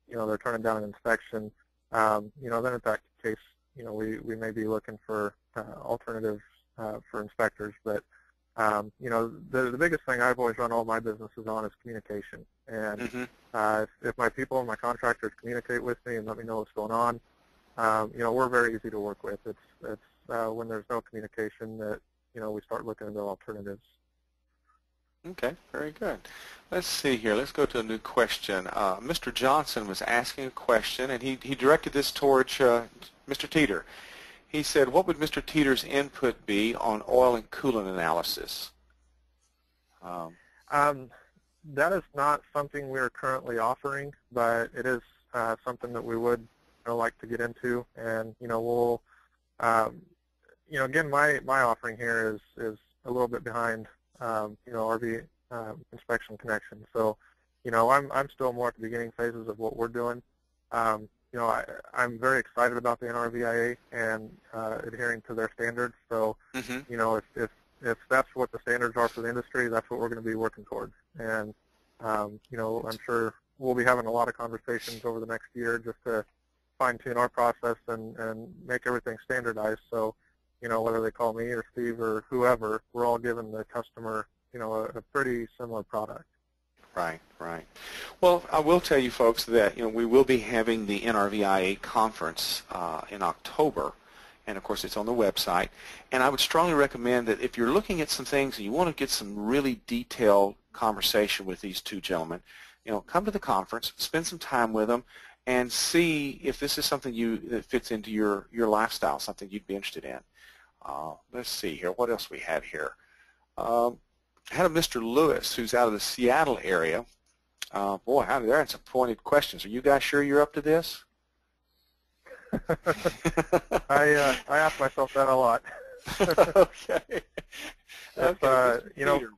they're turning down an inspection, then in that case, we may be looking for alternatives for inspectors. But, the biggest thing I've always run all my businesses on is communication. And if my people and my contractors communicate with me and let me know what's going on, we're very easy to work with. It's when there's no communication that, we start looking into alternatives. Okay, very good. Let's see here. Let's go to a new question. Mr. Johnson was asking a question, and he directed this towards Mr. Teeter. He said, what would Mr. Teeter's input be on oil and coolant analysis? That is not something we are currently offering, but it is something that we would like to get into. And, we'll, again, my offering here is a little bit behind RV inspection connection. So, I'm still more at the beginning phases of what we're doing. I'm very excited about the NRVIA and adhering to their standards. So, if that's what the standards are for the industry, that's what we're going to be working towards. And, I'm sure we'll be having a lot of conversations over the next year just to fine-tune our process and make everything standardized. So, whether they call me or Steve or whoever, we're all giving the customer, a pretty similar product. Right, right. Well, I will tell you folks that, we will be having the NRVIA conference in October, and of course it's on the website. And I would strongly recommend that if you're looking at some things and you want to get some really detailed conversation with these two gentlemen, come to the conference, spend some time with them, and see if this is something that fits into your lifestyle, something you'd be interested in. Let's see here. What else we have here? I had a Mr. Lewis who's out of the Seattle area. Boy, they're at some pointed questions. Are you guys sure you're up to this? I ask myself that a lot. Okay. Okay. Peter,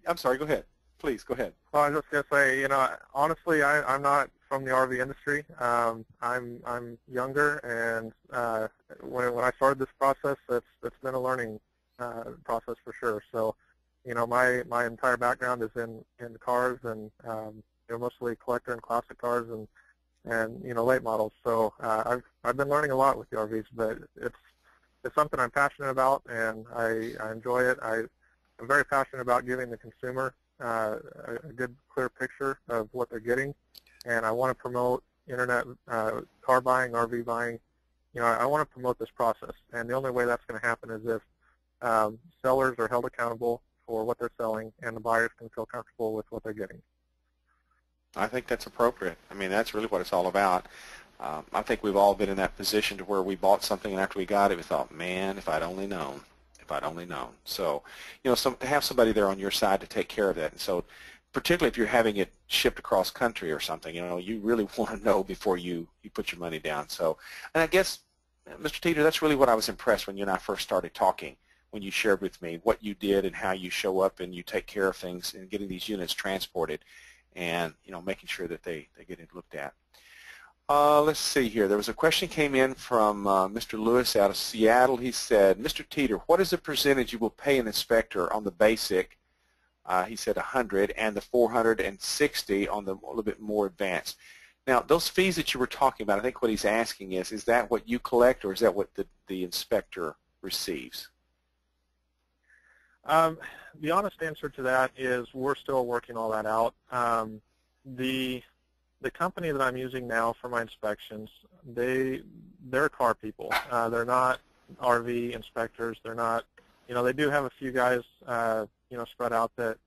I'm sorry. Go ahead. Please go ahead. Well, I was just going to say, honestly, I'm not from the RV industry. I'm younger, and when I started this process, it's been a learning process for sure. So, my entire background is in cars and mostly collector and classic cars and late models. So I've been learning a lot with the RVs, but it's something I'm passionate about, and I enjoy it. I'm very passionate about giving the consumer a good, clear picture of what they're getting, and I want to promote internet car buying, RV buying. I want to promote this process, and the only way that's going to happen is if sellers are held accountable for what they're selling, and the buyers can feel comfortable with what they're getting. I think that's appropriate. I mean, that's really what it's all about. I think we've all been in that position to where we bought something, and after we got it, we thought, man, if I'd only known. If I'd only known. So, to have somebody there on your side to take care of that. And so, particularly if you're having it shipped across country or something, you really want to know before you put your money down. So, and I guess, Mr. Teeter, that's really what I was impressed when you and I first started talking, when you shared with me what you did and how you show up and you take care of things and getting these units transported and, making sure that they get it looked at. Let's see here. There was a question came in from Mr. Lewis out of Seattle. He said, Mr. Teeter, what is the percentage you will pay an inspector on the basic? He said 100 and the 460 on the a little bit more advanced. Now, those fees that you were talking about, I think what he's asking is that what you collect or is that what the inspector receives? The honest answer to that is we're still working all that out. The company that I'm using now for my inspections, they're car people. They're not RV inspectors. They're not, they do have a few guys, spread out that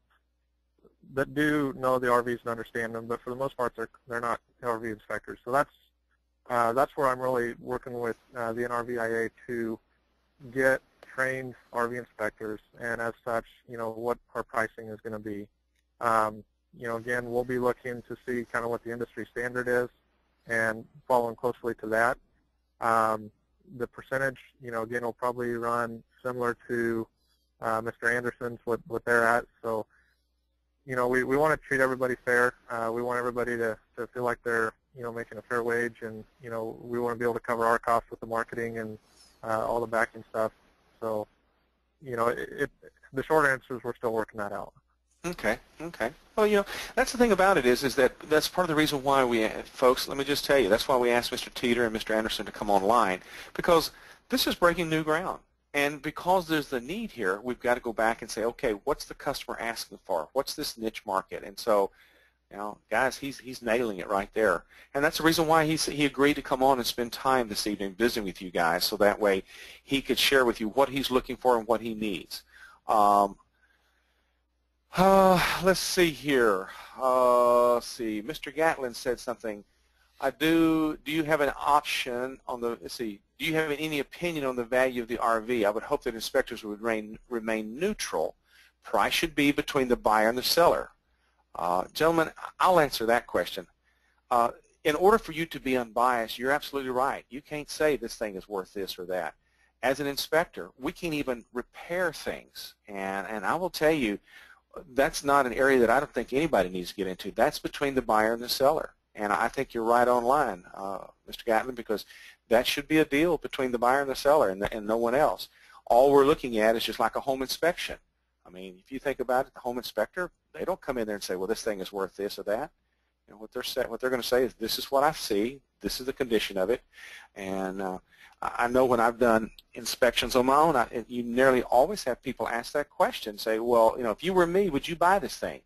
do know the RVs and understand them, but for the most part, they're not RV inspectors. So that's where I'm really working with the NRVIA to get trained RV inspectors, and as such, what our pricing is going to be. Again, we'll be looking to see kind of what the industry standard is and following closely to that. The percentage, again, will probably run similar to Mr. Anderson's, what they're at. So, we want to treat everybody fair. We want everybody to feel like they're, making a fair wage, and, we want to be able to cover our costs with the marketing and all the backing stuff. So, the short answer is we're still working that out. Okay. Well, that's the thing about it is that's part of the reason why folks, let me just tell you, that's why we asked Mr. Teeter and Mr. Anderson to come online, because this is breaking new ground. And because there's the need here, we've got to go back and say, okay, what's the customer asking for? What's this niche market? And so, guys, he's nailing it right there. And that's the reason why he agreed to come on and spend time this evening visiting with you guys, so that way he could share with you what he's looking for and what he needs. Let's see here. Mr. Gatlin said something. Do you have an option on the, do you have any opinion on the value of the RV? I would hope that inspectors would remain neutral. Price should be between the buyer and the seller. Gentlemen, I'll answer that question. In order for you to be unbiased, you're absolutely right. You can't say this thing is worth this or that. As an inspector, we can't even repair things. And I will tell you, that's not an area that I don't think anybody needs to get into. That's between the buyer and the seller. And I think you're right on line, Mr. Gatlin, because that should be a deal between the buyer and the seller and no one else. All we're looking at is just like a home inspection. I mean, if you think about it, the home inspector, they don't come in there and say, well, this thing is worth this or that. What they're going to say is, this is what I see, this is the condition of it. And I know when I've done inspections on my own, you nearly always have people ask that question, say, well, if you were me, would you buy this thing?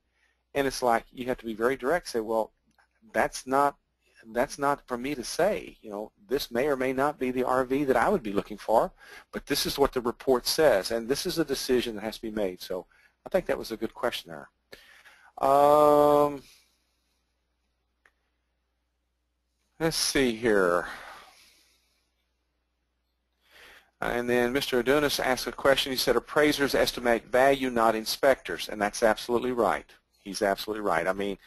And it's like, you have to be very direct, say, well, that's not for me to say. This may or may not be the RV that I would be looking for, but this is what the report says, and this is a decision that has to be made. So I think that was a good question there. Let's see here. And then Mr. Adonis asked a question. He said, appraisers estimate value, not inspectors, and that's absolutely right. He's absolutely right. I mean,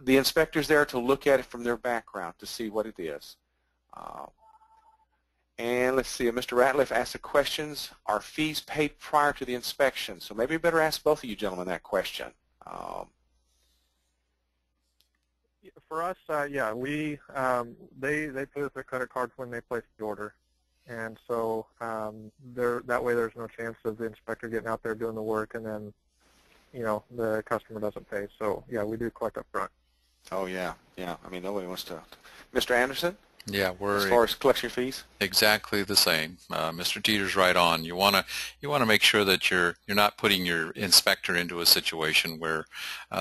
the inspector's there to look at it from their background to see what it is. And let's see, Mr. Ratliff asked the questions, are fees paid prior to the inspection? So maybe we better ask both of you gentlemen that question. For us, yeah, they pay with their credit cards when they place the order. And so that way there's no chance of the inspector getting out there doing the work and then, the customer doesn't pay. So, yeah, we do collect up front. Oh, yeah. I mean, nobody wants to. Mr. Anderson? Yeah, as we're far as collection fees? exactly the same. Mr. Teeter's right on. You wanna make sure that you're not putting your inspector into a situation where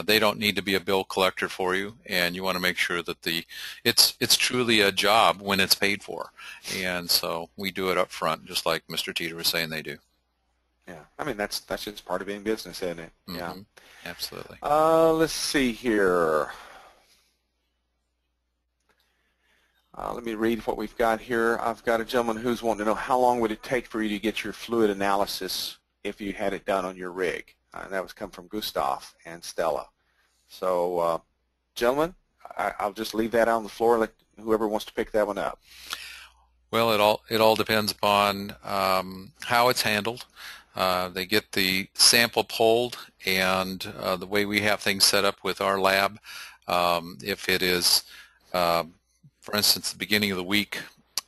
they don't need to be a bill collector for you, and you want to make sure that it's truly a job when it's paid for, and so we do it up front, just like Mr. Teeter was saying they do. Yeah, I mean that's just part of being business, isn't it? Yeah. Hmm. Absolutely. Let's see here. Let me read what we've got here. I've got a gentleman who's wanting to know how long would it take for you to get your fluid analysis if you had it done on your rig. And that was come from Gustav and Stella. So, gentlemen, I'll just leave that on the floor. Let whoever wants to pick that one up. Well, it all depends upon how it's handled. They get the sample pulled, and the way we have things set up with our lab, if it is, for instance, the beginning of the week,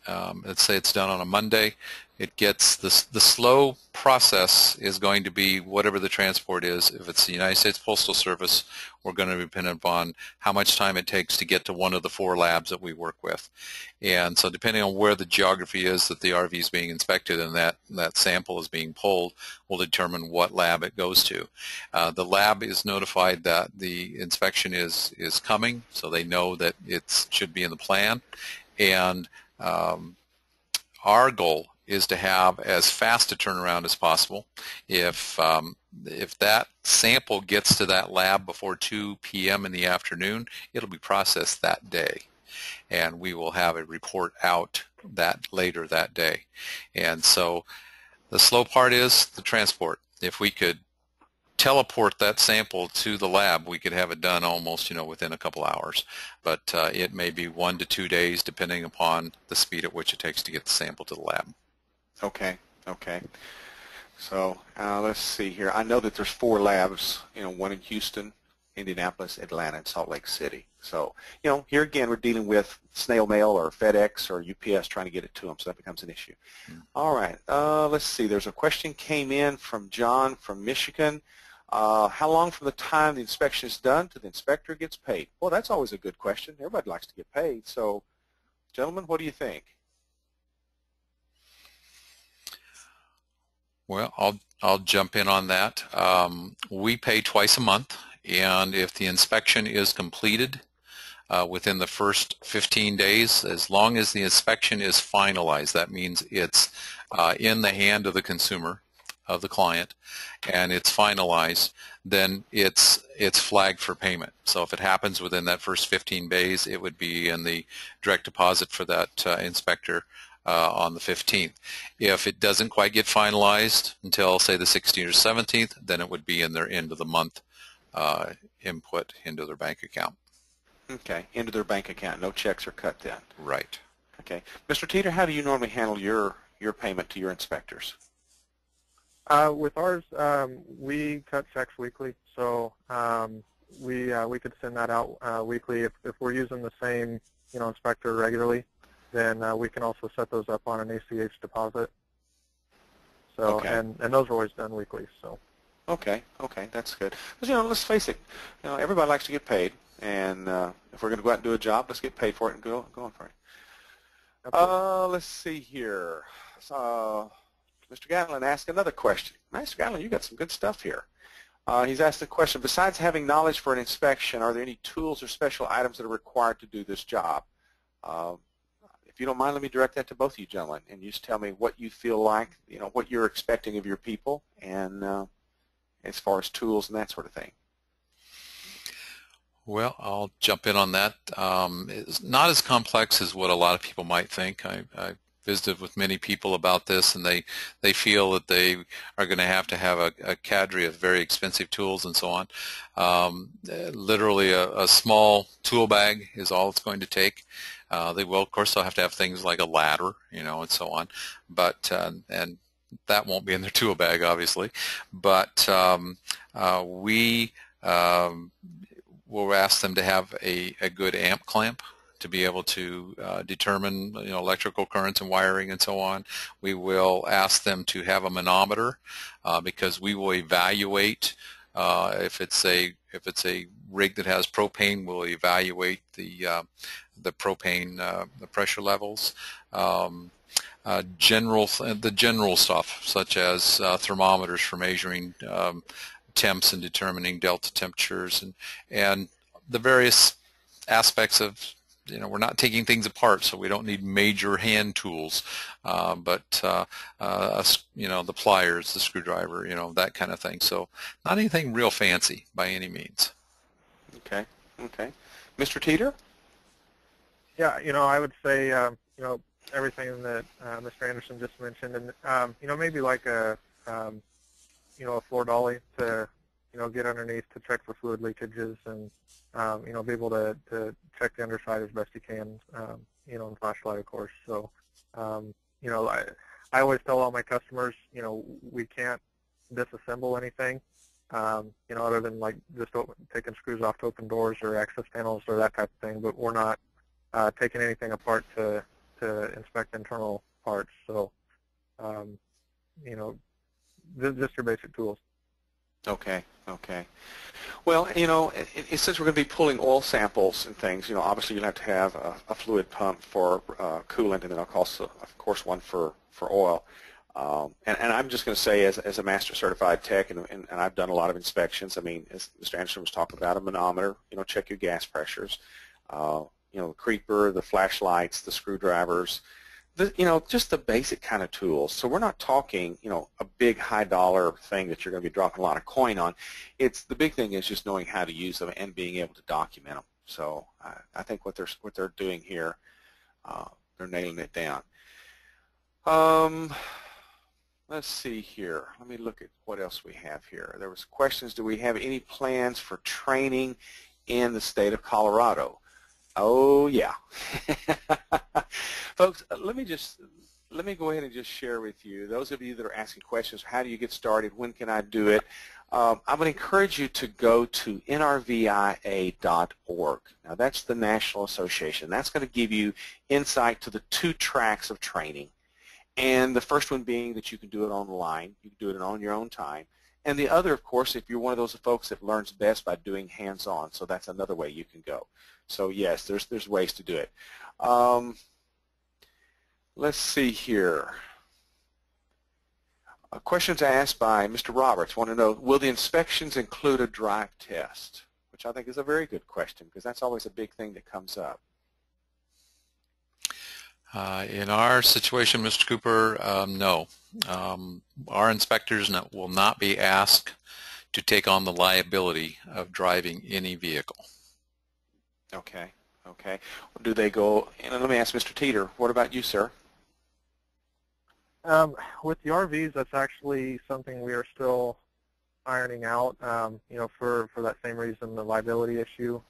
let's say it's done on a Monday, it gets the slow process is going to be whatever the transport is. If it's the United States Postal Service, we're going to be dependent upon how much time it takes to get to one of the 4 labs that we work with. And so depending on where the geography is that the RV is being inspected and that sample is being pulled will determine what lab it goes to. The lab is notified that the inspection is coming, so they know that it should be in the plan. And our goal is to have as fast a turnaround as possible. If that sample gets to that lab before 2 p.m. in the afternoon, it'll be processed that day, and we will have a report out that later that day. And so the slow part is the transport. If we could teleport that sample to the lab, we could have it done almost, within a couple hours. But it may be 1 to 2 days, depending upon the speed at which it takes to get the sample to the lab. Okay. Okay. So let's see here. I know that there's 4 labs. One in Houston, Indianapolis, Atlanta, and Salt Lake City. So here again we're dealing with snail mail or FedEx or UPS trying to get it to them, so that becomes an issue. All right. Let's see. There's a question came in from John from Michigan. How long from the time the inspection is done to the inspector gets paid? Well, that's always a good question. Everybody likes to get paid. So, gentlemen, what do you think? Well, I'll jump in on that. We pay twice a month, and if the inspection is completed within the first 15 days, as long as the inspection is finalized, that means it's in the hand of the consumer, of the client, and it's finalized, then it's flagged for payment. So if it happens within that first 15 days, it would be in the direct deposit for that inspector on the 15th. If it doesn't quite get finalized until, say, the 16th or 17th, then it would be in their end of the month input into their bank account. Okay, into their bank account. No checks are cut then. Right. Okay. Mr. Teeter, how do you normally handle your payment to your inspectors? With ours, we cut checks weekly, so we could send that out weekly. If we're using the same inspector regularly, then we can also set those up on an ACH deposit. So okay. and those are always done weekly. So. Okay, that's good. Because let's face it, everybody likes to get paid, and if we're going to go out and do a job, let's get paid for it and go on for it. Let's see here. Mr. Gatlin asked another question. Mr. Gatlin, you got some good stuff here. He's asked the question, besides having knowledge for an inspection, are there any tools or special items that are required to do this job? If you don't mind, let me direct that to both of you gentlemen, and you just tell me what you feel like, what you're expecting of your people, and as far as tools and that sort of thing. Well, I'll jump in on that. It's not as complex as what a lot of people might think. I visited with many people about this, and they feel that they are going to have a cadre of very expensive tools and so on. Literally a small tool bag is all it's going to take. They will, of course, they'll have to have things like a ladder, and so on, but and that won't be in their tool bag, obviously. But we will ask them to have a good amp clamp to be able to determine electrical currents and wiring and so on. We will ask them to have a manometer because we will evaluate if it's a If it's a rig that has propane, we'll evaluate the propane the pressure levels. The general stuff, such as thermometers for measuring temps and determining delta temperatures, and the various aspects of, we're not taking things apart, so we don't need major hand tools, but the pliers, the screwdriver, that kind of thing. So not anything real fancy by any means. Okay. Okay. Mr. Teeter? Yeah, I would say, everything that Mr. Anderson just mentioned, and maybe like a floor dolly to get underneath to check for fluid leakages, and be able to check the underside as best you can, and flashlight, of course. So I always tell all my customers, we can't disassemble anything, other than like just taking screws off to open doors or access panels or that type of thing, but we're not taking anything apart to inspect internal parts. So, just your basic tools. Okay. Okay. Well, since we're going to be pulling oil samples and things, obviously you'll have to have a fluid pump for coolant, and then of course one for oil. And I'm just going to say, as a master certified tech, and I've done a lot of inspections. I mean, as Mr. Anderson was talking about, a manometer, check your gas pressures, the creeper, the flashlights, the screwdrivers, just the basic kind of tools. So we're not talking, a big high dollar thing that you're going to be dropping a lot of coin on. It's the big thing is just knowing how to use them and being able to document them. So I think what they're doing here, they're nailing it down. Let's see here. Let me look at what else we have here. There was questions. Do we have any plans for training in the state of Colorado? Oh yeah. Folks, let me go ahead and just share with you, those of you that are asking questions, how do you get started, when can I do it? I'm going to encourage you to go to nrvia.org. Now that's the National Association. That's going to give you insight to the 2 tracks of training. And the first one being that you can do it online, you can do it on your own time. And the other, of course, if you're one of those folks that learns best by doing hands-on, so that's another way you can go. So yes, there's ways to do it. Let's see here. Questions asked by Mr. Roberts want to know, will the inspections include a drive test? Which I think is a very good question, because that's always a big thing that comes up. In our situation, Mr. Cooper, no. Our inspectors will not be asked to take on the liability of driving any vehicle. Okay. Okay. Do they go, and let me ask Mr. Teeter, what about you, sir? With the RVs, that's actually something we are still ironing out, for that same reason, the liability issue.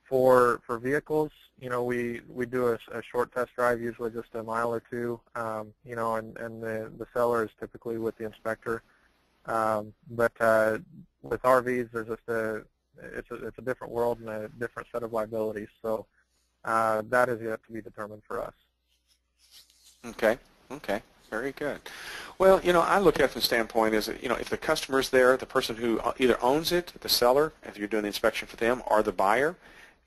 For vehicles, we do a short test drive, usually just a mile or two, and the seller is typically with the inspector. But with RVs, there's just it's a different world and a different set of liabilities. So that is yet to be determined for us. Okay. Okay. Very good. Well, I look at it from the standpoint is, if the customer's there, the person who either owns it, the seller, if you're doing the inspection for them, or the buyer,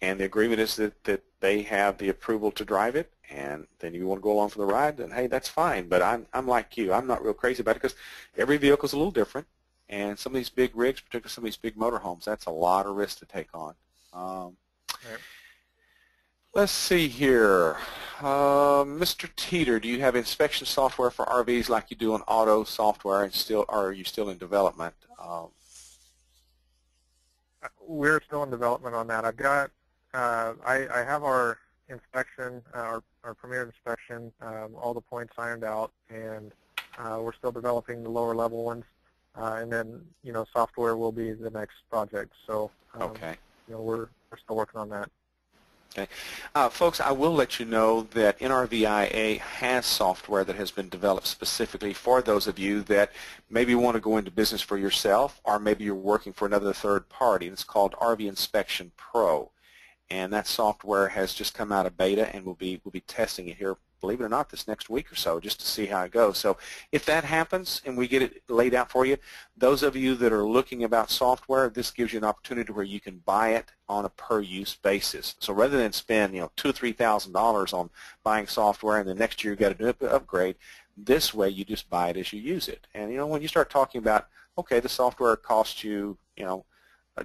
and the agreement is that they have the approval to drive it, and then you want to go along for the ride, then hey, that's fine. But I'm like you. I'm not real crazy about it, because every vehicle is a little different, and some of these big rigs, particularly some of these big motorhomes, that's a lot of risk to take on. Right. Let's see here. Mr. Teeter, do you have inspection software for RVs like you do on auto software, and are you still in development? We're still in development on that. I've got, I have our inspection, our premier inspection, all the points ironed out, and we're still developing the lower level ones, and then software will be the next project. So okay, we're still working on that. Okay. Folks, I will let you know that NRVIA has software that has been developed specifically for those of you that maybe want to go into business for yourself, or maybe you're working for another third party. It's called RV Inspection Pro, and that software has just come out of beta, and we'll be testing it here believe it or not, this next week or so, just to see how it goes. So if that happens and we get it laid out for you, those of you that are looking about software, this gives you an opportunity where you can buy it on a per-use basis. So rather than spend, $2,000 or $3,000 on buying software and the next year you've got to do an upgrade, this way you just buy it as you use it. And when you start talking about, okay, the software costs you,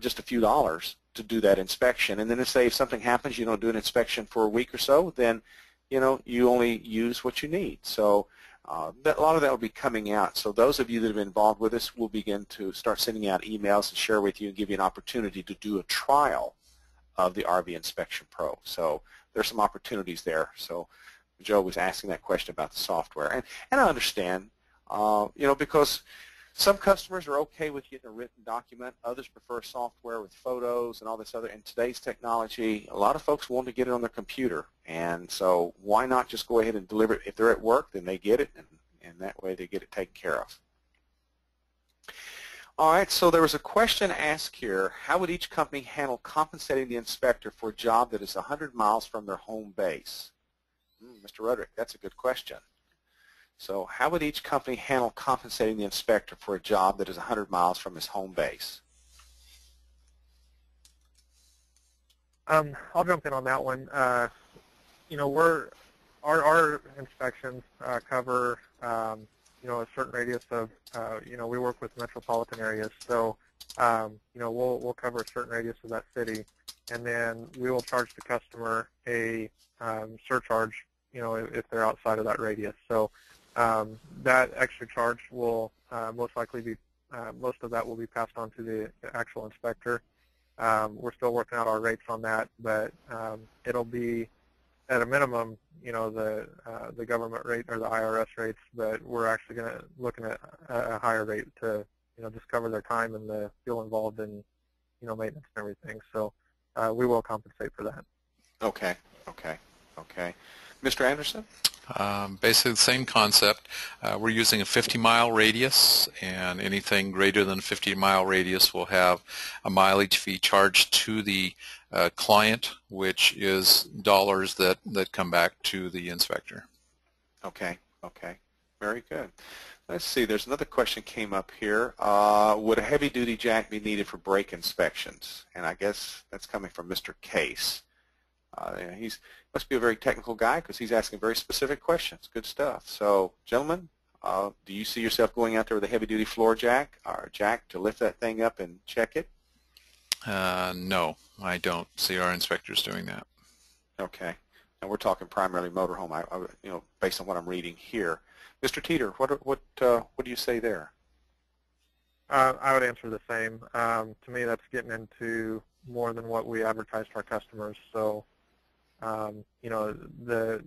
just a few dollars to do that inspection, and then let's say if something happens, you don't do an inspection for a week or so, then you only use what you need. So a lot of that will be coming out. So those of you that have been involved with us will begin to start sending out emails and share with you and give you an opportunity to do a trial of the RV Inspection Pro. So there's some opportunities there. So Joe was asking that question about the software, and I understand, because some customers are okay with getting a written document. Others prefer software with photos and all this other. In today's technology, a lot of folks want to get it on their computer. And so why not just go ahead and deliver it? If they're at work, then they get it, and that way they get it taken care of. All right, so there was a question asked here. How would each company handle compensating the inspector for a job that is 100 miles from their home base? Mr. Roderick, that's a good question. So how would each company handle compensating the inspector for a job that is 100 miles from his home base? I'll jump in on that one. Our inspections cover a certain radius of we work with metropolitan areas, so we'll cover a certain radius of that city, and then we will charge the customer a surcharge if they're outside of that radius. So that extra charge will most likely be most of that will be passed on to the actual inspector. We're still working out our rates on that, but it'll be at a minimum, the government rate or the IRS rates, but we're actually looking at a higher rate to just cover their time and the fuel involved in maintenance and everything. So we will compensate for that. Okay. Mr. Anderson? Basically the same concept. We're using a 50-mile radius, and anything greater than a 50-mile radius will have a mileage fee charged to the client, which is dollars that come back to the inspector. Okay. Very good. Let's see, there's another question came up here. Would a heavy-duty jack be needed for brake inspections? And I guess that's coming from Mr. Case. He must be a very technical guy because he's asking very specific questions. Good stuff. So, gentlemen, do you see yourself going out there with a heavy-duty floor jack or jack to lift that thing up and check it? No, I don't see our inspectors doing that. Okay. And we're talking primarily motorhome, based on what I'm reading here. Mr. Teeter, what do you say there? I would answer the same. To me, that's getting into more than what we advertise to our customers. So, the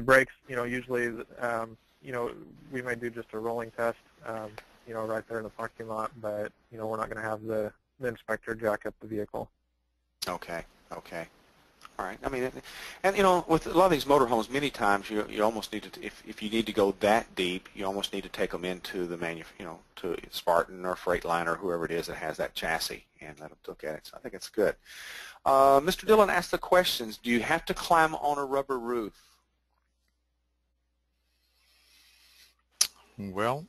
brakes, usually, we may do just a rolling test, right there in the parking lot, but, we're not going to have the inspector jack up the vehicle. Okay. All right. I mean, and with a lot of these motorhomes, many times you almost need to, if you need to go that deep, you almost need to take them into the to Spartan or Freightliner or whoever it is that has that chassis and let them look at it. So I think it's good. Mr. Dillon asked the questions. Do you have to climb on a rubber roof? Well,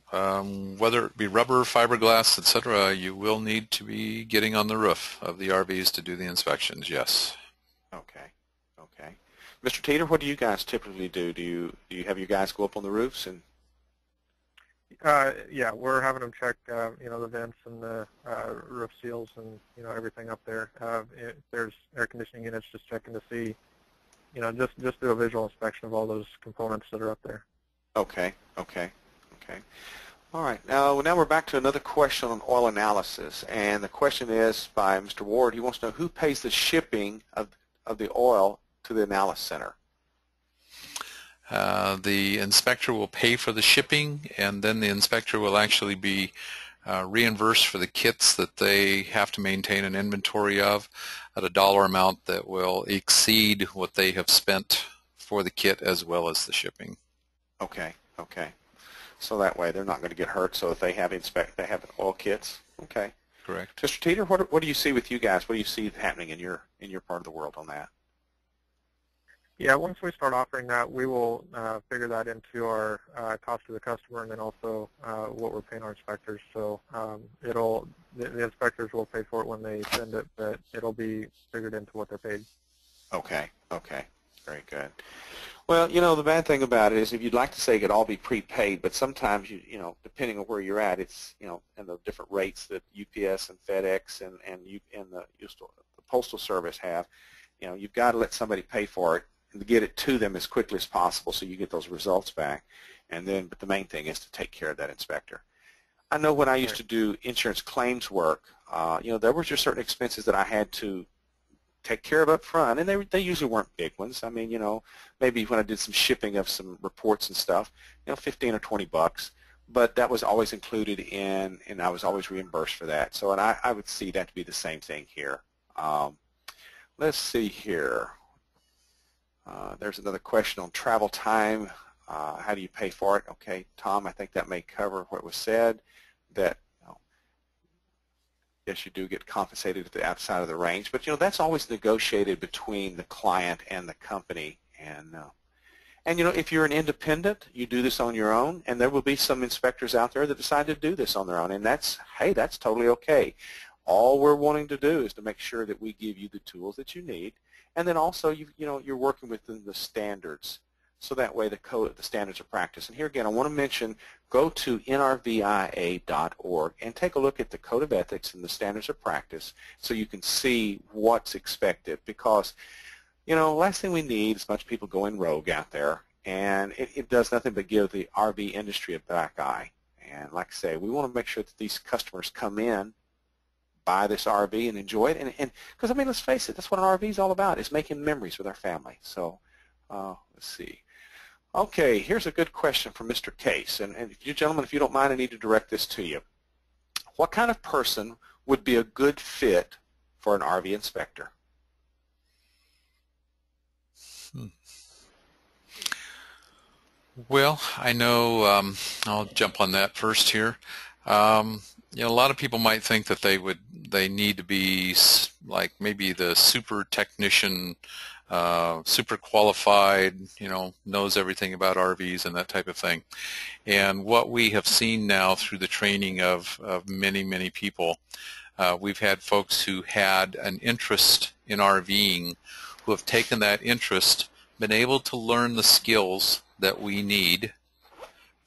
whether it be rubber, fiberglass, etc., you will need to be getting on the roof of the RVs to do the inspections, yes. Okay. Mr. Teeter, what do you guys typically do? Do you have your guys go up on the roofs and? Yeah, we're having them check, the vents and the roof seals and everything up there. If there's air conditioning units, just checking to see, just do a visual inspection of all those components that are up there. Okay. All right. Now we're back to another question on oil analysis, and the question is by Mr. Ward. He wants to know who pays the shipping of the oil to the analysis center. The inspector will pay for the shipping, and then the inspector will actually be reimbursed for the kits that they have to maintain an inventory of at a dollar amount that will exceed what they have spent for the kit as well as the shipping. Okay. So that way they're not going to get hurt. So if they have oil kits. Okay. Correct. Mr. Teeter, what do you see with you guys? What do you see happening in your part of the world on that? Yeah, once we start offering that, we will figure that into our cost to the customer, and then also what we're paying our inspectors. So the inspectors will pay for it when they send it, but it'll be figured into what they're paid. Okay, okay, very good. Well, the bad thing about it is if you'd like to say it could all be prepaid, but sometimes, depending on where you're at, it's, and the different rates that UPS and FedEx and the Postal Service have, you've got to let somebody pay for it and to get it to them as quickly as possible so you get those results back. But the main thing is to take care of that inspector. I know when I used to do insurance claims work, there were just certain expenses that I had to take care of up front, and they usually weren't big ones. I mean, maybe when I did some shipping of some reports and stuff, 15 or 20 bucks, but that was always included in, and I was always reimbursed for that. So, and I would see that to be the same thing here. Let's see here. There's another question on travel time. How do you pay for it? Okay, Tom, I think that may cover what was said, that yes, you do get compensated at the outside of the range, but that's always negotiated between the client and the company. And if you're an independent, you do this on your own, and there will be some inspectors out there that decide to do this on their own, and that's totally okay. All we're wanting to do is to make sure that we give you the tools that you need, and then also you're working within the standards. So that way the standards of practice. And here again, I want to mention, go to nrvia.org and take a look at the Code of Ethics and the standards of practice so you can see what's expected. Because, last thing we need is a bunch of people going rogue out there, and it does nothing but give the RV industry a black eye. And like I say, we want to make sure that these customers come in, buy this RV, and enjoy it. And because, I mean, let's face it, that's what an RV is all about, is making memories with our family. So let's see. Okay, here's a good question from Mr. Case, and you gentlemen, if you don't mind, I need to direct this to you. What kind of person would be a good fit for an RV inspector? Well, I know I'll jump on that first here. A lot of people might think that they need to be like maybe the super technician, super qualified, knows everything about RVs and that type of thing. And what we have seen now through the training of many, many people, we've had folks who had an interest in RVing who have taken that interest, been able to learn the skills that we need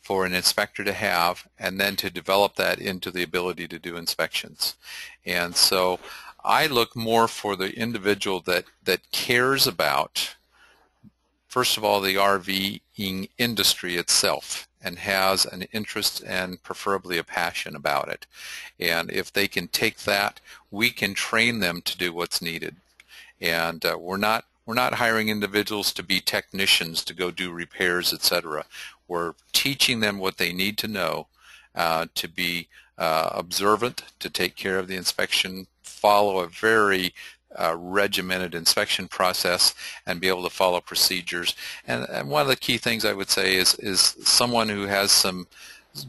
for an inspector to have, and then to develop that into the ability to do inspections. And so I look more for the individual that cares about, first of all, the RVing industry itself, and has an interest and preferably a passion about it. And if they can take that, we can train them to do what's needed. And we're not hiring individuals to be technicians to go do repairs, etc. We're teaching them what they need to know to be observant, to take care of the inspection, follow a very regimented inspection process, and be able to follow procedures. And one of the key things I would say is someone who has some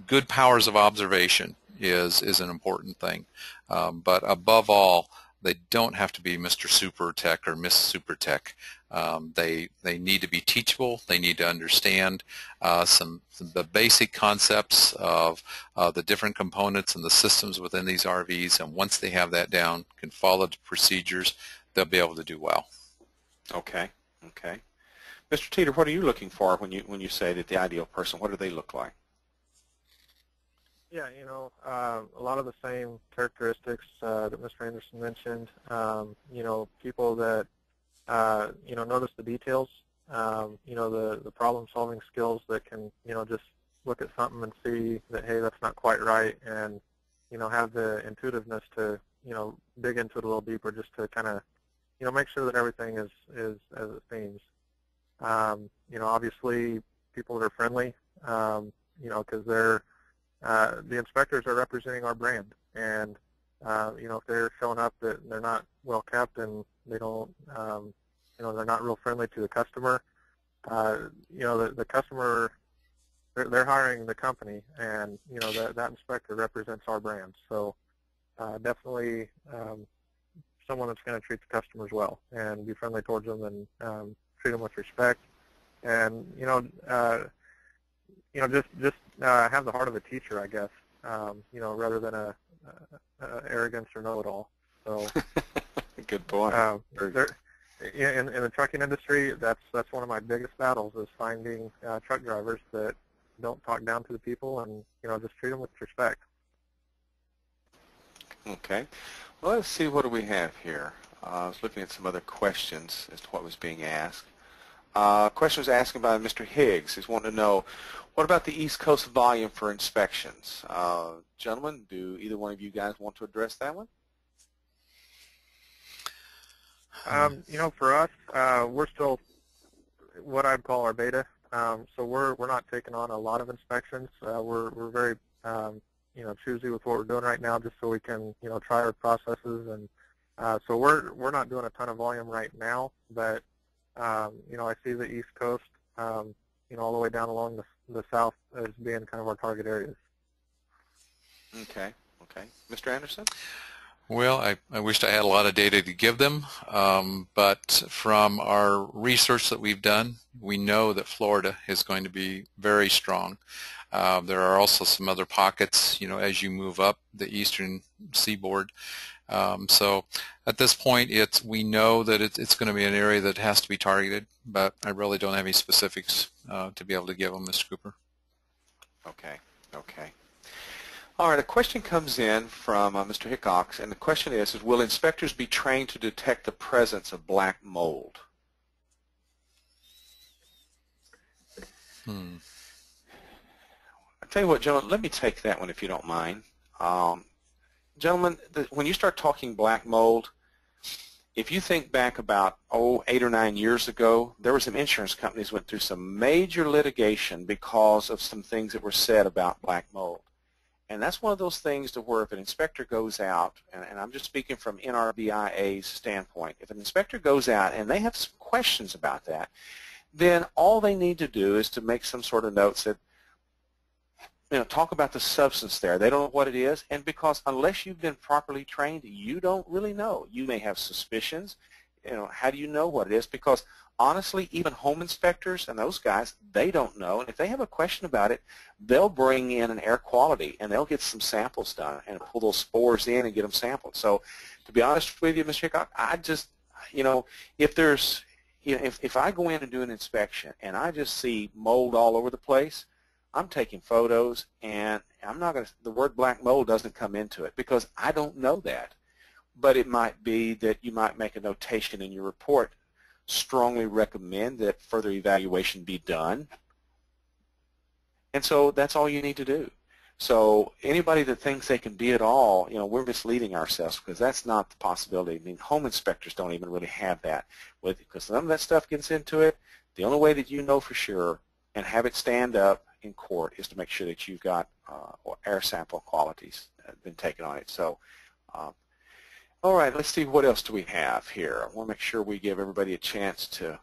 good powers of observation is an important thing. But above all, they don't have to be Mr. Super Tech or Miss Super Tech. They need to be teachable. They need to understand the basic concepts of the different components and the systems within these RVs. And once they have that down, can follow the procedures, they'll be able to do well. Okay. Okay. Mr. Teeter, what are you looking for when you say that the ideal person? What do they look like? Yeah, a lot of the same characteristics that Mr. Anderson mentioned. People that, notice the details, the problem-solving skills that can, just look at something and see that, hey, that's not quite right, and, have the intuitiveness to, dig into it a little deeper just to kind of, make sure that everything is as it seems. Obviously, people that are friendly, because they're, the inspectors are representing our brand, and if they're showing up that they're not well kept and they don't, they're not real friendly to the customer, the customer, they're hiring the company, and that inspector represents our brand. So definitely someone that's going to treat the customers well and be friendly towards them, and treat them with respect, and just have the heart of a teacher, I guess. Rather than a arrogance or know-it-all. So, good point. In the trucking industry, that's one of my biggest battles is finding truck drivers that don't talk down to the people and just treat them with respect. Okay. Well, let's see, what do we have here? I was looking at some other questions as to what was being asked. Question was asked by Mr. Higgs. He's wanting to know, what about the East Coast volume for inspections? Gentlemen, do either one of you guys want to address that one? For us, we're still what I'd call our beta. So we're not taking on a lot of inspections. We're very choosy with what we're doing right now, just so we can try our processes, and so we're not doing a ton of volume right now. But I see the East Coast, all the way down along the South as being kind of our target areas. Okay. Mr. Anderson? Well, I wished I had a lot of data to give them, but from our research that we've done, we know that Florida is going to be very strong. There are also some other pockets, as you move up the eastern seaboard. So at this point, we know that it's going to be an area that has to be targeted, but I really don't have any specifics to be able to give them, Mr. Cooper. Okay. All right, a question comes in from Mr. Hickox, and the question is, will inspectors be trained to detect the presence of black mold? I'll tell you what, gentlemen, let me take that one if you don't mind. Gentlemen, when you start talking black mold, if you think back about 8 or 9 years ago, there were some insurance companies went through some major litigation because of some things that were said about black mold. And that's one of those things to where if an inspector goes out, and I'm just speaking from NRVIA's standpoint, if an inspector goes out and they have some questions about that, then all they need to do is to make some sort of notes that, talk about the substance there. They don't know what it is, and because unless you've been properly trained, you don't really know. You may have suspicions. How do you know what it is? Because honestly, even home inspectors and those guys, they don't know. And if they have a question about it, they'll bring in an air quality and they'll get some samples done and pull those spores in and get them sampled. So to be honest with you, Mr. Hickok, I just, if there's, if I go in and do an inspection and I just see mold all over the place, I'm taking photos, and I'm not going to, the word black mold doesn't come into it because I don't know that. But it might be that you might make a notation in your report, strongly recommend that further evaluation be done. And so that's all you need to do. So anybody that thinks they can be it all, we're misleading ourselves because that's not the possibility. I mean, home inspectors don't even really have that, because none of that stuff gets into it. The only way that you know for sure and have it stand up in court is to make sure that you've got air sample qualities been taken on it. So, all right, let's see, what else do we have here. I want to make sure we give everybody a chance to.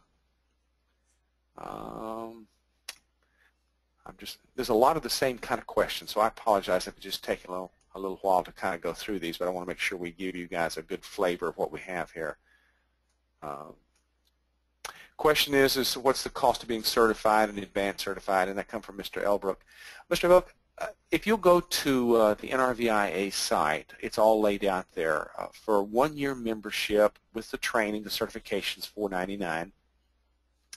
There's a lot of the same kind of questions, so I apologize if it just take a little while to kind of go through these, but I want to make sure we give you guys a good flavor of what we have here. Question is what's the cost of being certified and advanced certified? And that comes from Mr. Elbrook. Mr. Elbrook, if you'll go to the NRVIA site, it's all laid out there. For a 1-year membership with the training, the certification is $4.99.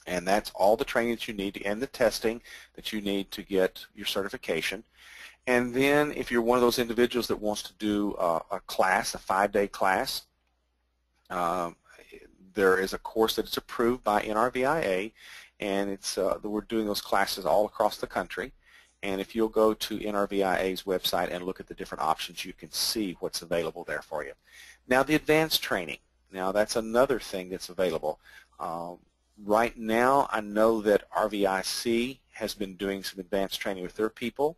And that's all the training that you need and the testing that you need to get your certification. And then if you're one of those individuals that wants to do a class, a 5-day class, there is a course that is approved by NRVIA, and we're doing those classes all across the country. And if you'll go to NRVIA's website and look at the different options, you can see what's available there for you. Now, the advanced training. Now, that's another thing that's available. Right now, I know that RVIC has been doing some advanced training with their people,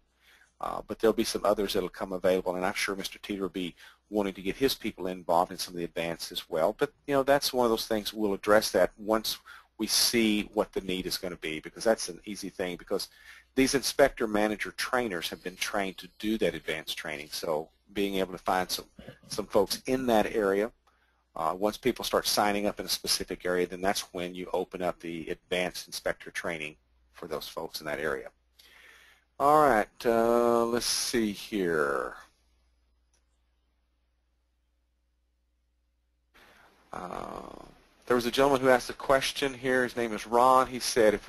but there'll be some others that will come available, and I'm sure Mr. Teeter will be wanting to get his people involved in some of the advanced as well. But, that's one of those things. We'll address that once we see what the need is going to be, because that's an easy thing, because these inspector manager trainers have been trained to do that advanced training. So being able to find some folks in that area Once people start signing up in a specific area, then that's when you open up the advanced inspector training for those folks in that area. All right, let's see here. There was a gentleman who asked a question here. His name is Ron. He said,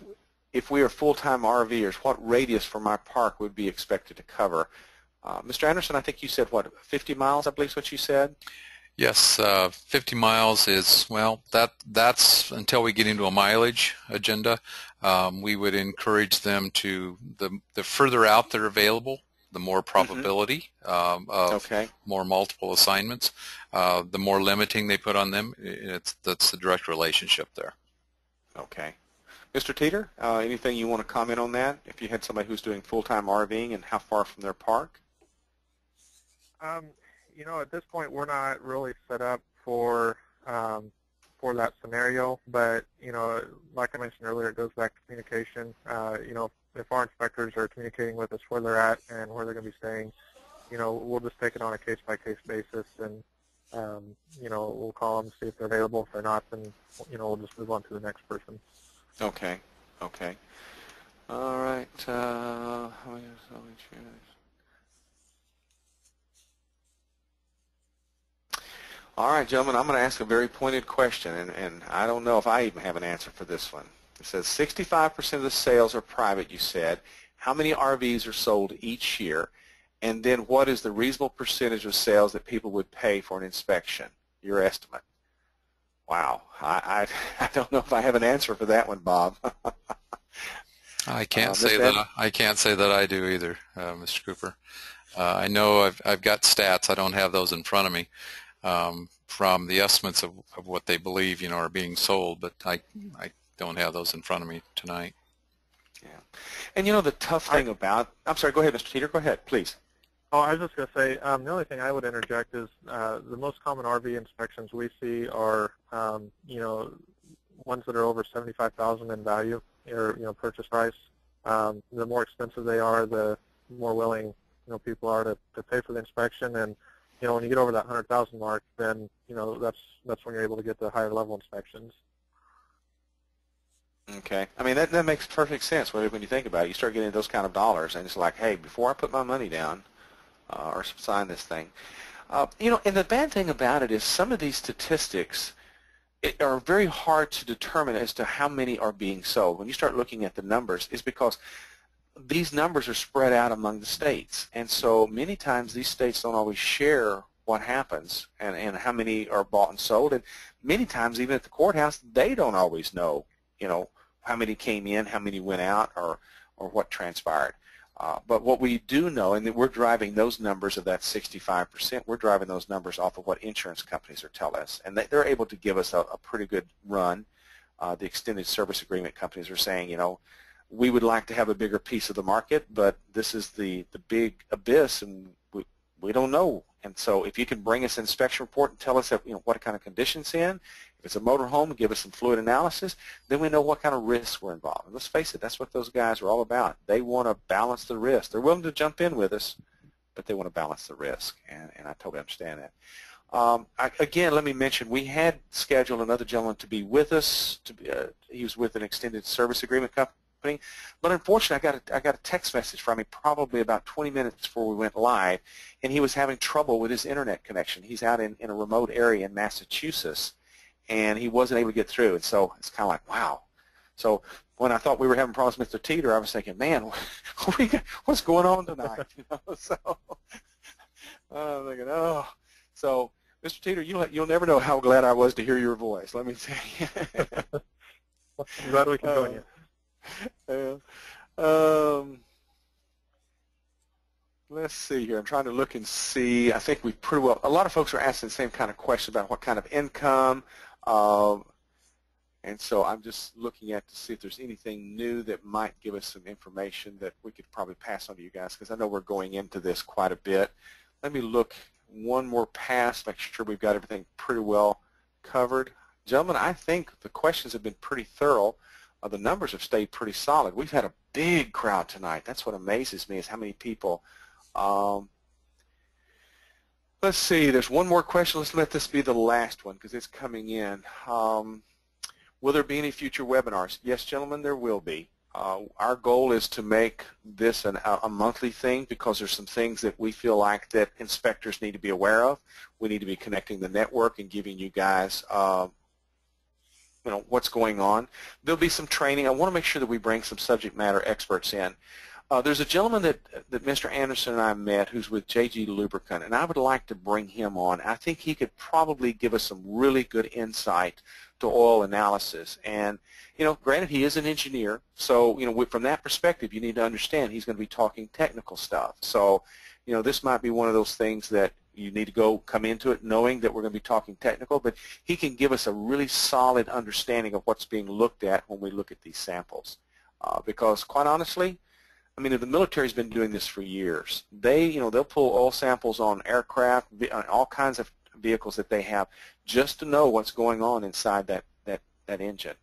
if we are full-time RVers, what radius for my park would be expected to cover? Mr. Anderson, I think you said, what, 50 miles, I believe is what you said? Yes, 50 miles is, well, that's until we get into a mileage agenda. We would encourage them to, the further out they're available, the more probability of Okay. more multiple assignments. The more limiting they put on them, that's the direct relationship there. Okay. Mr. Teeter, anything you want to comment on that? If you had somebody who's doing full-time RVing and how far from their park? You know, at this point, we're not really set up for that scenario. But you know, like I mentioned earlier, it goes back to communication. You know, if our inspectors are communicating with us where they're at and where they're going to be staying, you know, we'll just take it on a case-by-case basis, and you know, we'll call them, see if they're available. If they're not, then you know, we'll just move on to the next person. Okay. Okay. All right. All right, gentlemen, I'm going to ask a very pointed question, and I don't know if I even have an answer for this one. It says 65% of the sales are private, you said. How many RVs are sold each year? And then what is the reasonable percentage of sales that people would pay for an inspection? Your estimate. Wow. I don't know if I have an answer for that one, Bob. I can't say that I do either, Mr. Cooper. I know I've got stats. I don't have those in front of me. From the estimates of what they believe, you know, are being sold, but I don't have those in front of me tonight. Yeah. And you know the tough thing about, I'm sorry, go ahead, Mr. Teeter, go ahead, please. Oh, I was just going to say, the only thing I would interject is the most common RV inspections we see are, you know, ones that are over $75,000 in value, or you know, purchase price. The more expensive they are, the more willing, you know, people are to pay for the inspection. And you know, when you get over that 100,000 mark, then you know that's when you're able to get the higher level inspections. Okay. I mean, that makes perfect sense when you think about it. You start getting those kind of dollars, and it's like, hey, before I put my money down or sign this thing. You know, and the bad thing about it is some of these statistics are very hard to determine as to how many are being sold. When you start looking at the numbers, it's because these numbers are spread out among the states, and so many times these states don't always share what happens and how many are bought and sold, and many times even at the courthouse they don't always know, you know, how many came in, how many went out, or what transpired. But what we do know, and that we're driving those numbers of that 65%, we're driving those numbers off of what insurance companies are telling us, and they're able to give us a pretty good run. The extended service agreement companies are saying, you know, we would like to have a bigger piece of the market, but this is the big abyss, and we don't know. And so if you can bring us an inspection report and tell us that, you know, what kind of conditions in, if it's a motor home, give us some fluid analysis, then we know what kind of risks we're involved. And let's face it, that's what those guys are all about. They want to balance the risk. They're willing to jump in with us, but they want to balance the risk, and I totally understand that. Again, let me mention, we had scheduled another gentleman to be with us. He was with an extended service agreement company. But unfortunately, I got a text message from him probably about 20 minutes before we went live, and he was having trouble with his internet connection. He's out in a remote area in Massachusetts, and he wasn't able to get through. And so it's kind of like, wow. So when I thought we were having problems with Mr. Teeter, I was thinking, man, what's going on tonight? You know, so I'm thinking, oh. So Mr. Teeter, you'll never know how glad I was to hear your voice. Let me tell you. I'm glad we can join you. Let's see here. I'm trying to look and see. I think we pretty well, a lot of folks are asking the same kind of question about what kind of income, and so I'm just looking at to see if there's anything new that might give us some information that we could probably pass on to you guys, because I know we're going into this quite a bit. Let me look one more pass, make sure we've got everything pretty well covered. Gentlemen, I think the questions have been pretty thorough. The numbers have stayed pretty solid. We've had a big crowd tonight. That's what amazes me, is how many people. Let's Let's see, there's one more question. Let's let this be the last one because it's coming in. Will there be any future webinars? Yes, gentlemen, there will be. Our goal is to make this a monthly thing because there's some things that we feel like that inspectors need to be aware of. We need to be connecting the network and giving you guys what's going on. There'll be some training. I want to make sure that we bring some subject matter experts in. There's a gentleman that Mr. Anderson and I met who's with JG Lubricant, and I would like to bring him on. I think he could probably give us some really good insight to oil analysis. And, granted, he is an engineer, so, from that perspective, you need to understand he's going to be talking technical stuff. So, this might be one of those things that you need to come into it knowing that we're going to be talking technical, but he can give us a really solid understanding of what's being looked at when we look at these samples. Because, quite honestly, the military's been doing this for years. They'll pull oil samples on aircraft, on all kinds of vehicles that they have, just to know what's going on inside that engine,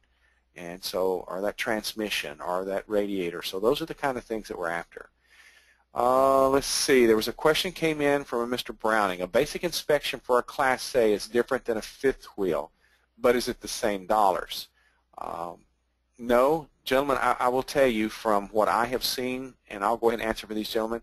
and so, or that transmission, or that radiator. So those are the kind of things that we're after. Let's see. There was a question came in from a Mr. Browning. A basic inspection for a Class A is different than a fifth wheel, but is it the same dollars? No, gentlemen, I will tell you from what I have seen, and I'll go ahead and answer for these gentlemen.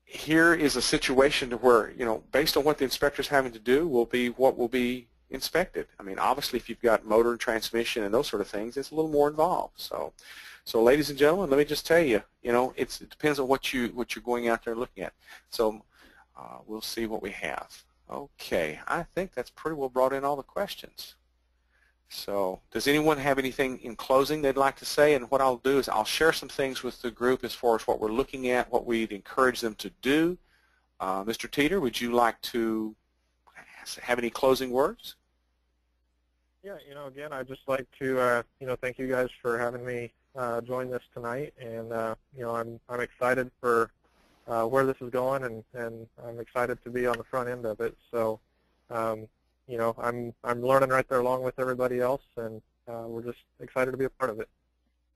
Here is a situation to where, based on what the inspector's having to do will be what will be inspected. Obviously, if you've got motor and transmission and those sort of things, it's a little more involved. So ladies and gentlemen, let me just tell you, it depends on what you're going out there looking at. So we'll see what we have. Okay, I think that's pretty well brought in all the questions. So does anyone have anything in closing they'd like to say? And what I'll do is I'll share some things with the group as far as what we're looking at, what we'd encourage them to do. Mr. Teeter, would you like to have any closing words? Yeah, again, I'd just like to, thank you guys for having me join this tonight. And, I'm excited for where this is going, and I'm excited to be on the front end of it. So, I'm learning right there along with everybody else, and we're just excited to be a part of it.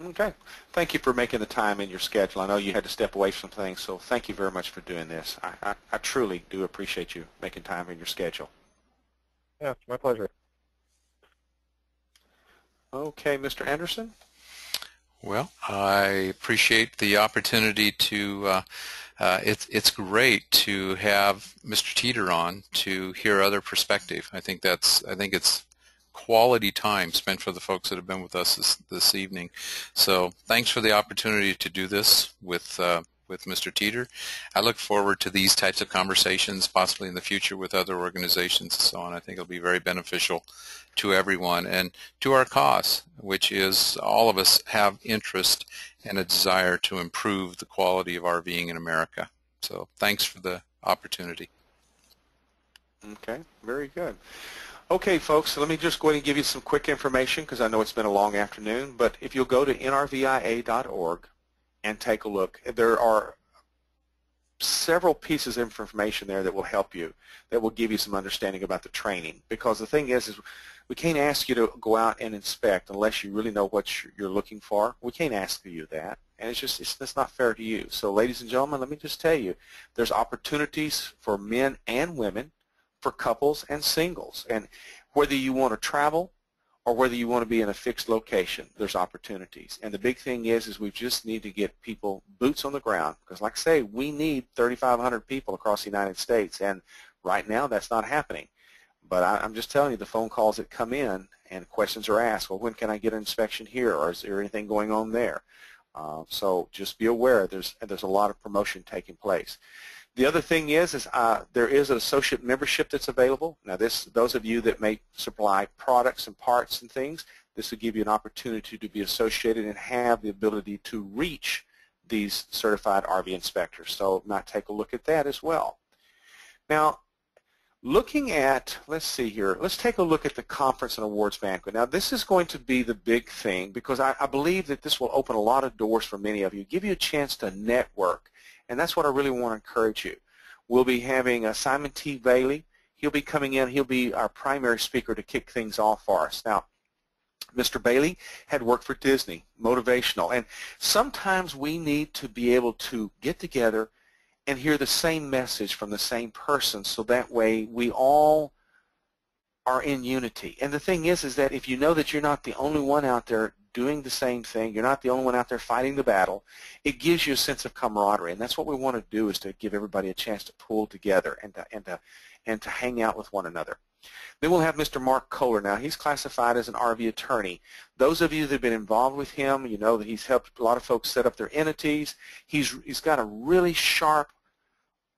Okay. Thank you for making the time in your schedule. I know you had to step away from things, so thank you very much for doing this. I truly do appreciate you making time in your schedule. Yeah, it's my pleasure. Okay, Mr. Anderson? Well, I appreciate the opportunity to it's great to have Mr. Teeter on to hear other perspective. I think it's quality time spent for the folks that have been with us this evening. So thanks for the opportunity to do this with Mr. Teeter. I look forward to these types of conversations possibly in the future with other organizations and so on. I think it'll be very beneficial to everyone and to our cause, which is all of us have interest and a desire to improve the quality of RVing in America. So thanks for the opportunity. Okay, very good. Okay, folks, so let me just go ahead and give you some quick information because I know it's been a long afternoon, but if you'll go to nrvia.org and take a look, there are several pieces of information there that will help you, that will give you some understanding about the training. Because the thing is we can't ask you to go out and inspect unless you really know what you're looking for. We can't ask you that, and it's not fair to you. So ladies and gentlemen, let me just tell you, there's opportunities for men and women, for couples and singles, and whether you want to travel or whether you want to be in a fixed location, there's opportunities. And the big thing is we just need to get people boots on the ground, because like I say, we need 3,500 people across the United States, and right now that's not happening. But I'm just telling you, the phone calls that come in and questions are asked, well, when can I get an inspection here, or is there anything going on there? So just be aware there's a lot of promotion taking place. The other thing is there is an associate membership that's available. Now, those of you that may supply products and parts and things, this will give you an opportunity to be associated and have the ability to reach these certified RV inspectors. So might take a look at that as well. Now, looking at, let's see here, let's take a look at the conference and awards banquet. Now, this is going to be the big thing because I believe that this will open a lot of doors for many of you, give you a chance to network. And that's what I really want to encourage you. We'll be having Simon T. Bailey. He'll be coming in. He'll be our primary speaker to kick things off for us. Now, Mr. Bailey had worked for Disney, motivational. And sometimes we need to be able to get together and hear the same message from the same person, so that way we all are in unity. And the thing is that if you know that you're not the only one out there doing the same thing, you're not the only one out there fighting the battle, it gives you a sense of camaraderie. And that's what we want to do, is to give everybody a chance to pull together and to hang out with one another. Then we'll have Mr. Mark Kohler. Now, he's classified as an RV attorney. Those of you that have been involved with him, you know that he's helped a lot of folks set up their entities. He's got a really sharp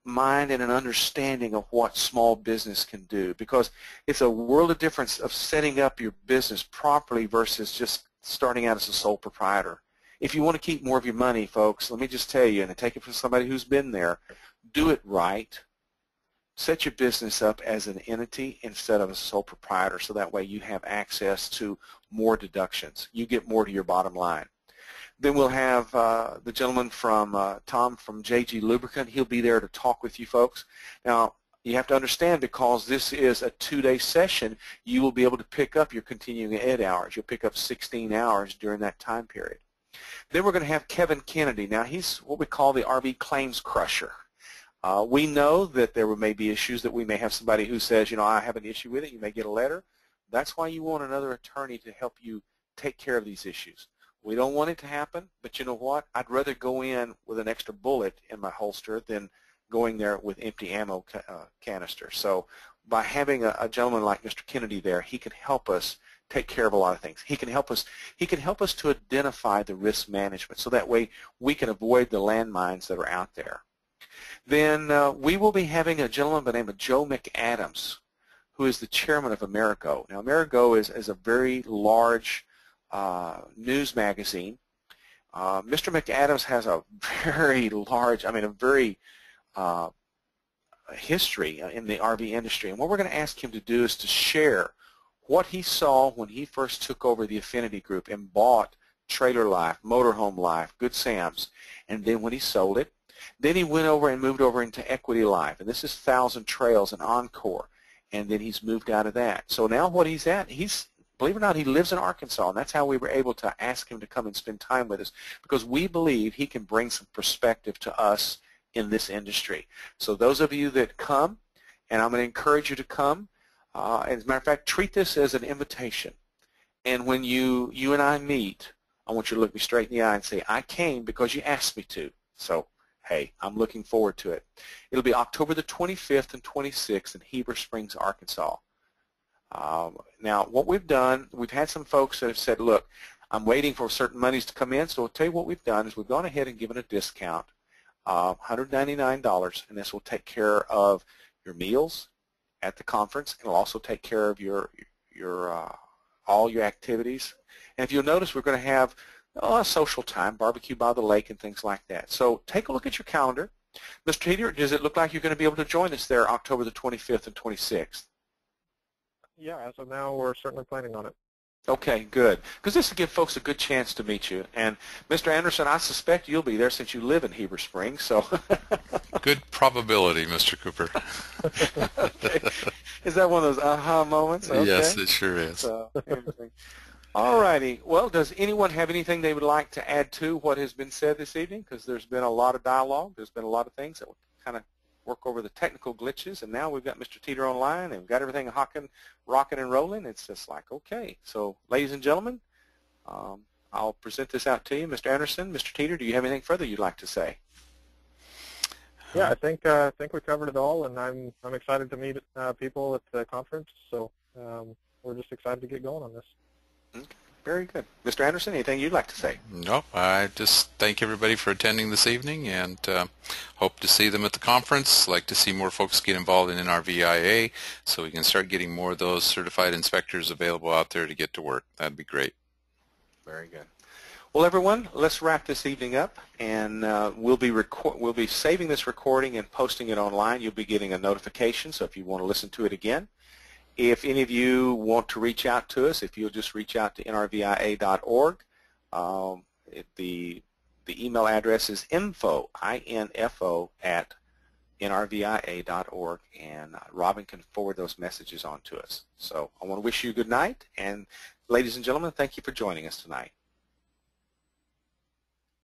mind and an understanding of what small business can do, because it's a world of difference of setting up your business properly versus just starting out as a sole proprietor. If you want to keep more of your money, folks, let me just tell you, and take it from somebody who's been there, do it right. Set your business up as an entity instead of a sole proprietor, so that way you have access to more deductions. You get more to your bottom line. Then we'll have the gentleman from Tom from JG Lubricant. He'll be there to talk with you folks. Now, you have to understand, because this is a 2-day session, you will be able to pick up your continuing ed hours. You'll pick up 16 hours during that time period. Then we're going to have Kevin Kennedy. Now, he's what we call the RV claims crusher. We know that there may be issues that we may have somebody who says, you know, I have an issue with it. You may get a letter. That's why you want another attorney to help you take care of these issues. We don't want it to happen, but you know what? I'd rather go in with an extra bullet in my holster than going there with empty ammo canister. So by having a gentleman like Mr. Kennedy there, he can help us take care of a lot of things. He can help us to identify the risk management, so that way we can avoid the landmines that are out there. Then we will be having a gentleman by the name of Joe McAdams, who is the chairman of Amerigo. Now, Amerigo is a very large news magazine. Mr. McAdams has a very large, a very history in the RV industry. And what we're going to ask him to do is to share what he saw when he first took over the Affinity Group and bought Trailer Life, Motorhome Life, Good Sam's, and then when he sold it. Then he went over and moved over into Equity Life, and this is Thousand Trails and Encore, and then he's moved out of that. So now what he's at, believe it or not, he lives in Arkansas, and that's how we were able to ask him to come and spend time with us, because we believe he can bring some perspective to us in this industry. So those of you that come, and I'm going to encourage you to come, as a matter of fact, treat this as an invitation. And when you and I meet, I want you to look me straight in the eye and say, I came because you asked me to. So, hey, I'm looking forward to it. It'll be October the 25th and 26th in Heber Springs, Arkansas. Now, what we've done, we've had some folks that have said, look, I'm waiting for certain monies to come in, so I'll tell you what we've done is we've gone ahead and given a discount of $199, and this will take care of your meals at the conference, and it'll also take care of your all your activities. And if you'll notice, we're going to have a social time, barbecue by the lake and things like that. So take a look at your calendar. Mr. Teeter, does it look like you're going to be able to join us there October the 25th and 26th? Yeah, as of now, we're certainly planning on it. Okay, good. Because this will give folks a good chance to meet you. And Mr. Anderson, I suspect you'll be there since you live in Heber Springs. So Good probability, Mr. Cooper. okay. Is that one of those aha moments? Okay. Yes, it sure is. So, all righty. Well, does anyone have anything they would like to add to what has been said this evening? Because there's been a lot of dialogue. There's been a lot of things that will kind of work over the technical glitches, and now we've got Mr. Teeter online, and we've got everything rocking and rolling. It's just like, okay. So, ladies and gentlemen, I'll present this out to you. Mr. Anderson, Mr. Teeter, do you have anything further you'd like to say? Yeah, I think we covered it all, and I'm excited to meet people at the conference. So we're just excited to get going on this. Okay, very good. Mr. Anderson, anything you'd like to say? Nope. I just thank everybody for attending this evening, and hope to see them at the conference. Like to see more folks get involved in NRVIA, so we can start getting more of those certified inspectors available out there to get to work. That'd be great. Very good. Well, everyone, let's wrap this evening up, and we'll be saving this recording and posting it online. You'll be getting a notification, so if you want to listen to it again. If any of you want to reach out to us, if you'll just reach out to nrvia.org, the email address is info, I-N-F-O, at nrvia.org, and Robin can forward those messages on to us. So I want to wish you a good night, and ladies and gentlemen, thank you for joining us tonight.